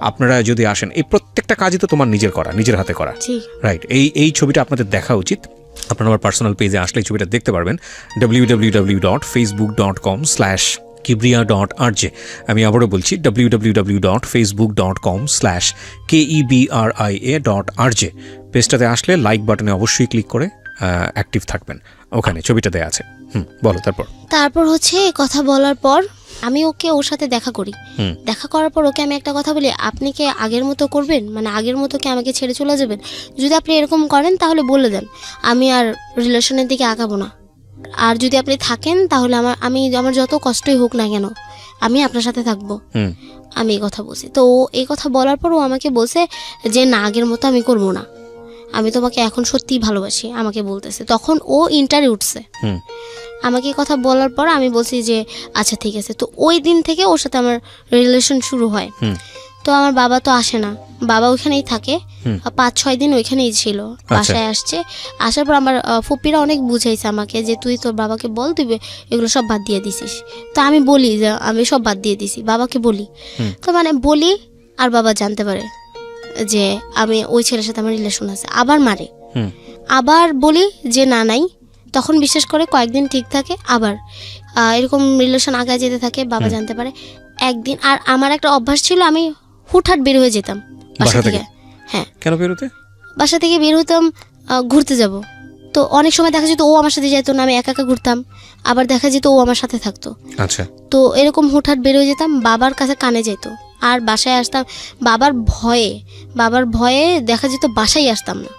আপনারা যদি আসেন, এই প্রত্যেকটা কাজই তো তোমার নিজের হাতে করা, রাইট? এই ছবিটা আপনাদের দেখা উচিত। আপনারা আমার পার্সোনাল পেজে আসলে এই ছবিটা দেখতে পারবেন, www.facebook.com/kibria.rj। আমি আবারও বলছি, www.facebook.com/kebria.rj। পেজটাতে আসলে লাইক বাটনে অবশ্যই ক্লিক করে অ্যাক্টিভ থাকবেন, ওখানে ছবিটা দেয়া আছে। বলো তারপর হচ্ছে কথা বলার পর আমি ওর সাথে দেখা করি। দেখা করার পর ওকে আমি একটা কথা বলি, আপনি কি আগের মতো করবেন, মানে আগের মতো কি আমাকে ছেড়ে চলে যাবেন? যদি আপনি এরকম করেন তাহলে বলে দেন, আমি আর রিলেশনের দিকে আগাবো না। আর যদি আপনি থাকেন তাহলে আমার যত কষ্টই হোক না কেন আমি আপনার সাথে থাকবো, আমি এই কথা বলছি। তো এই কথা বলার পর ও আমাকে বলছে যে না, আগের মতো আমি করবো না। আমি তোমাকে এখন সত্যিই ভালোবাসি, আমাকে বলতেছে। তখন ও ইন্টারে উঠছে। আমাকে কথা বলার পর আমি বলছি যে আচ্ছা ঠিক আছে। তো ওই দিন থেকে ওর সাথে আমার রিলেশন শুরু হয়। তো আমার বাবা তো আসে না, বাবা ওইখানেই থাকে, 5-6 দিন ওইখানেই ছিল, বাসায় আসছে। আসার পর আমার ফুপিরা অনেক বুঝাইছে আমাকে যে তুই তোর বাবাকে বল তুই এগুলো সব বাদ দিয়ে দিছিস। তো আমি বলি যে আমি সব বাদ দিয়ে দিছি, বাবাকে বলি। তো মানে বলি আর বাবা জানতে পারে যে আমি ওই ছেলের সাথে আমার রিলেশন আছে, আবার মারে। আবার বলি যে না নাই, তখন বিশ্বাস করে, কয়েকদিন ঠিক থাকে, আবার এরকম রিলেশন আগায় যেতে থাকে, বাবা জানতে পারে। একদিন আর আমার একটা অভ্যাস ছিল, আমি হুটহাট বের হয়ে যেতাম বাসা থেকে। হ্যাঁ, কেন বেরোতে? বাসা থেকে বের হতাম ঘুরতে যাব। তো অনেক সময় দেখা যেত ও আমার সাথে যেত না, আমি একা একা ঘুরতাম। আবার দেখা যেত ও আমার সাথে থাকতো। আচ্ছা। তো এরকম হুটহাট বের হয়ে যেতাম, বাবার কাছে কানে যেত। আর বাসায় আসতাম বাবার ভয়ে দেখা যেত বাসায় আসতাম না,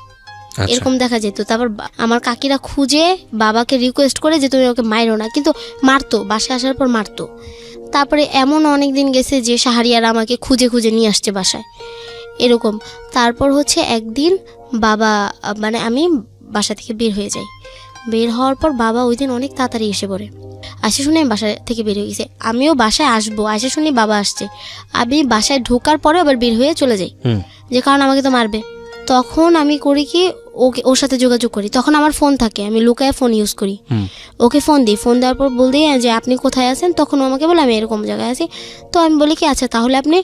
এরকম দেখা যেত। তারপর আমার কাকিরা খুঁজে বাবাকে রিকোয়েস্ট করে যে তুমি ওকে মাইরো না, কিন্তু মারতো, বাসায় আসার পর মারতো। তারপরে এমন অনেক দিন গেছে যে শাহরিয়ারা আমাকে খুঁজে খুঁজে নিয়ে আসছে বাসায়, এরকম। তারপর হচ্ছে একদিন বাবা মানে আমি বাসা থেকে বের হয়ে যাই। বের হওয়ার পর বাবা ওই দিন অনেক তাড়াতাড়ি এসে পড়ে। আসে শুনে আমি বাসা থেকে বের হয়ে গেছি, আমিও বাসায় আসবো, আসে শুনে বাবা আসছে। আমি বাসায় ঢোকার পরে আবার বের হয়ে চলে যাই, যে কারণ আমাকে তো মারবে। তখন আমি করি কি, ওর সাথে যোগাযোগ করি। তখন আমার ফোন থাকে, আমি লুকায় ফোন ইউজ করি। ওকে ফোন দিই, ফোন দেওয়ার পর বল দিই যে আপনি কোথায় আছেন। তখন ও আমাকে বলে আমি এরকম জায়গায় আছি। তো আমি বলি কি আচ্ছা তাহলে আপনি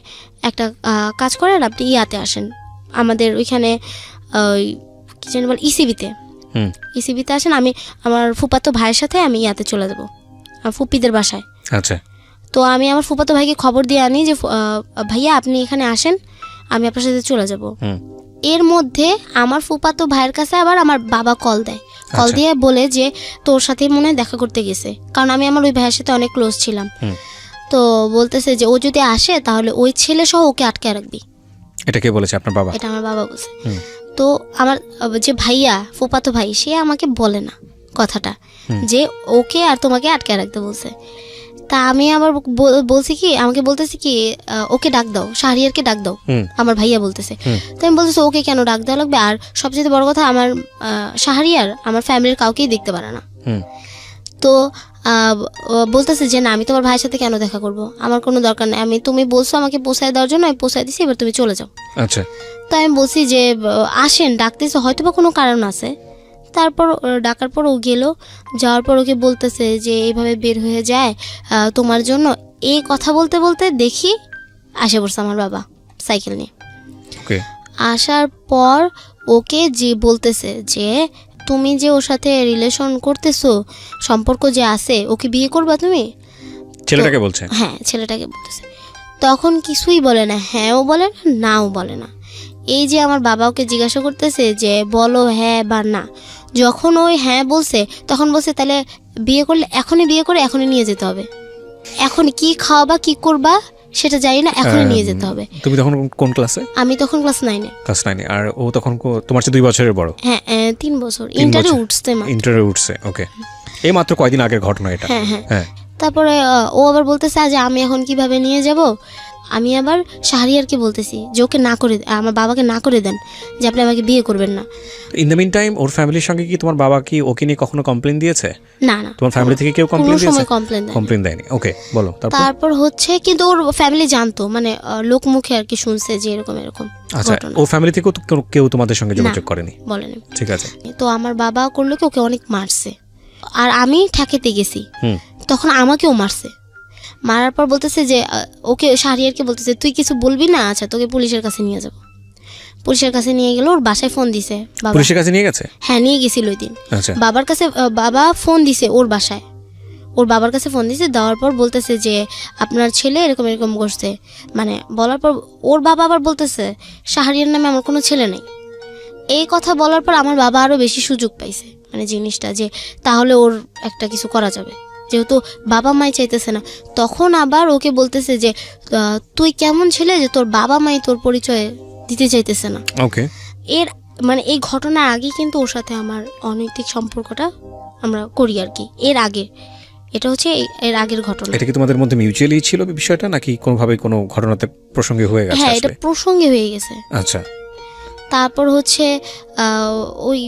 একটা কাজ করেন, আপনি ইয়াতে আসেন, আমাদের ওইখানে কি জানি বল ইসিবিতে আসেন। আমি আমার ফুপাতো ভাইয়ের সাথে আমি ইয়াতে চলে যাবো, ফুপিদের বাসায়। আচ্ছা। তো আমি আমার ফুপাতো ভাইকে খবর দিয়ে আনি যে ভাইয়া আপনি এখানে আসেন, আমি আপনার সাথে চলে যাব। এর মধ্যে আমার ফুপাতো ভাইয়ের কাছে আবার আমার বাবা কল দেয়, কল দিয়ে বলে যে তোর সাথে মনে হয় দেখা করতে গেছে, কারণ আমি আমার ওই ভাইয়ের সাথে অনেক ক্লোজ ছিলাম। তো বলতেছে যে ও যদি আসে তাহলে ওই ছেলে সহ ওকে আটকে রাখবি। এটা কে বলেছে? আপনার বাবা? এটা আমার বাবা বলছে। তো আমার যে ভাইয়া, ফুপাতো ভাই, সে আমাকে বলে না কথাটা যে ওকে আর তোমাকে আটকে রাখতে বলছে। তা আমি আবার বলছি কি, আমাকে বলতেছি কি ওকে ডাক দাও, শাহরিয়ারকে ডাক দাও, আমার ভাইয়া বলতেছে। তো আমি বলতেছি ওকে কেন ডাক দেওয়া লাগবে? আর সবচেয়ে বড় কথা, আমার শাহরিয়ার আমার ফ্যামিলির কাউকেই দেখতে পারে না। তো বলতেছে যে না আমি তোমার ভাইয়ের সাথে কেন দেখা করব, আমার কোনো দরকার নেই, তুমি বলছো আমাকে পোষায় দেওয়ার জন্য, আমি পোষায় দিছি, এবার তুমি চলে যাও। আচ্ছা। তাই আমি বলছি যে আসেন, ডাকতেছে, হয়তো বা কোনো কারণ আছে। তারপর ডাকার পর ও গেল, যাওয়ার পর ওকে বলতেছে যে এইভাবে বের হয়ে যায় তোমার জন্য। এই কথা বলতে বলতে দেখি আসে পড়ছে আমার বাবা সাইকেল নিয়ে। আসার পর ওকে যে বলতেছে যে তুমি যে ওর সাথে রিলেশন করতেছো, সম্পর্ক যে আছে, ওকে বিয়ে করবা তুমি? ছেলেটাকে বলছে। হ্যাঁ, ছেলেটাকে বলতেছে। তখন কিছুই বলে না, হ্যাঁও বলে না, নাও বলে না। এই যে আমার বাবা ওকে জিজ্ঞাসা করতেছে যে বলো হ্যাঁ বা না, যখন ওই হ্যাঁ বলছে তখন বলছে তাহলে বিয়ে করলে এখনই বিয়ে করে এখনই নিয়ে যেতে হবে, এখন কি খাওয়াবা কি করবা সেটা জানি না, এখনই নিয়ে যেতে হবে। তুমি তখন কোন ক্লাসে? আমি তখন ক্লাস 9-এ। ক্লাস 9-এ। আর ও তখন তোমার চেয়ে 2 বছরের বড়? হ্যাঁ, 3 বছর। ইন্টারে উঠছে। ওকে, এই মাত্র কয়েকদিন আগের ঘটনা এটা। হ্যাঁ। তারপরে ও আবার বলতেছে যে আমি এখন কিভাবে নিয়ে যাব। আমি আবার শাহরিয়ারকে বলতেছি যে ওকে না করে, আমার বাবাকে না করে দেন যে আপনি আমাকে বিয়ে করবেন না। ইন দ্য মিন টাইম ওর ফ্যামিলির সঙ্গে কি তোমার বাবা কি ওকে নিয়ে কখনো কমপ্লেন দিয়েছে? না না, তোমার ফ্যামিলি থেকে কেউ কমপ্লেন দিয়েছে? কোনো সময় কমপ্লেন দেয়নি। ওকে, বলো। তারপর হচ্ছে কিন্তু ওর ফ্যামিলি জানতো, মানে লোক মুখে আর কি শুনছে যে এরকম এরকম। আচ্ছা, ও ফ্যামিলি থেকে কেউ তোমাদের সঙ্গে যোগাযোগ করেনি? বলেনি। ঠিক আছে। তো আমার বাবা করলো কি, ওকে অনেক মারছে, আর আমি ঠেকাতে গেছি, তখন আমাকেও মারছে। মারার পর বলতেছে যে ওকে, শাহরিয়ারকে বলতেছে তুই কিছু বলবি না, আচ্ছা তোকে পুলিশের কাছে নিয়ে যাব। পুলিশের কাছে নিয়ে গেল, ওর বাসায় ফোন দিছে। পুলিশের কাছে নিয়ে গেছে? হ্যাঁ, নিয়ে গেছিল ওই দিন। বাবার কাছে বাবা ফোন দিছে, ওর বাসায় ওর বাবার কাছে ফোন দিছে। দেওয়ার পর বলতেছে যে আপনার ছেলে এরকম এরকম করছে, মানে বলার পর ওর বাবা আবার বলতেছে শাহরিয়ার নামে আমার কোনো ছেলে নেই। এই কথা বলার পর আমার বাবা আরও বেশি সুযোগ পাইছে, মানে জিনিসটা যে তাহলে ওর একটা কিছু করা যাবে, যেহেতু বাবা মাই চাইতেছে না। তখন আবার ওকে বলতেছে যে তুই কেমন ছেলে যে তোর বাবা মাই তোর পরিচয় দিতে চাইতেছে না। ওকে, এর মানে এই ঘটনার আগে কিন্তু ওর সাথে আমার অনৈতিক সম্পর্কটা আমরা করি আর কি। এর আগে, এটা হচ্ছে এর আগের ঘটনা। এটা কি তোমাদের মধ্যে মিউচুয়ালি ছিল বিষয়টা, নাকি কোনোভাবে কোনো ঘটনাতে প্রসঙ্গে হয়ে গেছে? হ্যাঁ, এটা প্রসঙ্গে হয়ে গেছে। আচ্ছা। তারপর হচ্ছে ওই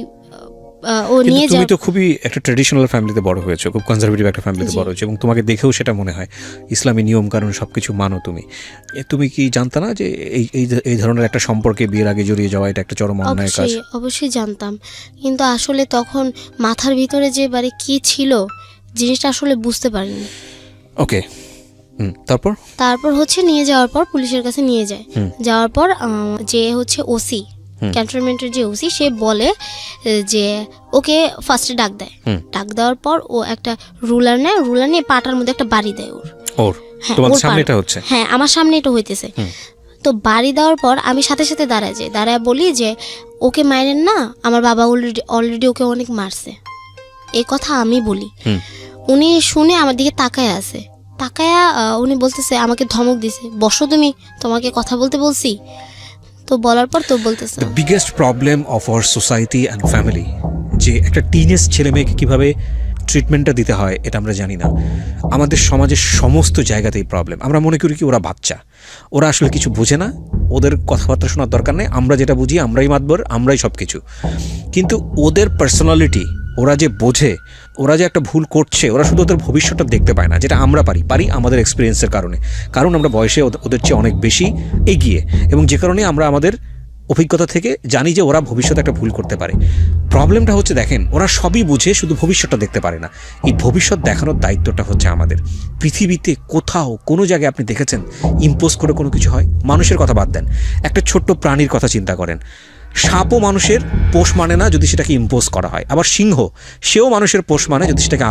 ও কিন্তু নিয়ে তুমি যায়। তো খুবই একটা ট্র্যাডিশনাল ফ্যামিলিতে বড় হয়েছো, খুব কনজারভেটিভ একটা ফ্যামিলিতে বড় হয়েছো, এবং তোমাকে দেখেও সেটা মনে হয় ইসলামী নিয়ম কানুন সবকিছু মানো তুমি। তুমি কি জানতা না যে এই ধরনের একটা সম্পর্কে বিয়ের আগে জড়িয়ে যাওয়া এটা একটা চরম অন্যায় কাজ? অবশ্যই জানতাম, কিন্তু আসলে তখন মাথার ভিতরে যে কি ছিল জিনিসটা আসলে বুঝতে পারিনি। ওকে, তারপর হচ্ছে নিয়ে যাওয়ার পর পুলিশের কাছে নিয়ে যায়। যাওয়ার পর যে হচ্ছে ওসি, ক্যান্টনমেন্টের যে ওসি, সে বলে যে ওকে ফার্স্টে ডাক দেয়। ডাক দেওয়ার পর ও একটা রুলার নেয়, রুলার নিয়ে পাটার মধ্যে একটা বাড়ি দেয় ওর। তোমাদের সামনে এটা হচ্ছে? হ্যাঁ, আমার সামনে এটা হইতেছে। তো বাড়ি দেওয়ার পর আমি সাথে সাথে দাঁড়ায় বলি যে ওকে মারেন না, আমার বাবা অলরেডি ওকে অনেক মারছে, এই কথা আমি বলি। উনি শুনে আমার দিকে তাকায় আছে, তাকায়া উনি বলতেছে, আমাকে ধমক দিছে, বসো তুমি, তোমাকে কথা বলতে বলছি। তো বলার পর তো বলতেছে, the biggest problem of our society and family, যে একটা টিনেজ ছেলে মেয়েকে কীভাবে ট্রিটমেন্টটা দিতে হয় এটা আমরা জানি না। আমাদের সমাজের সমস্ত জায়গাতেই প্রবলেম। আমরা মনে করি কি ওরা বাচ্চা, ওরা আসলে কিছু বোঝে না, ওদের কথাবার্তা শোনার দরকার নেই, আমরা যেটা বুঝি আমরাই মাতবর, আমরাই সব কিছু। কিন্তু ওদের পার্সোনালিটি, ওরা যে বোঝে, ওরা যে একটা ভুল করছে, ওরা শুধু ওদের ভবিষ্যৎটা দেখতে পায় না, যেটা আমরা পারি আমাদের এক্সপিরিয়েন্সের কারণে, কারণ আমরা বয়সে ওদের চেয়ে অনেক বেশি এগিয়ে, এবং যে কারণে আমরা আমাদের অভিজ্ঞতা থেকে জানি যে ওরা ভবিষ্যতে একটা ভুল করতে পারে। প্রবলেমটা হচ্ছে, দেখেন, ওরা সবই বুঝে, শুধু ভবিষ্যৎটা দেখতে পারে না। এই ভবিষ্যৎ দেখানোর দায়িত্বটা হচ্ছে আমাদের। পৃথিবীতে কোথাও কোনো জায়গায় আপনি দেখেছেন ইম্পোজ করে কোনো কিছু হয়? মানুষের কথা বাদ দেন, একটা ছোট্ট প্রাণীর কথা চিন্তা করেন। সাপও মানুষের পোষ মানে না যদি সেটাকে ইম্পোজ করা হয়, আবার সিংহ, সেও মানুষের পোষ মানে যদি সেটাকে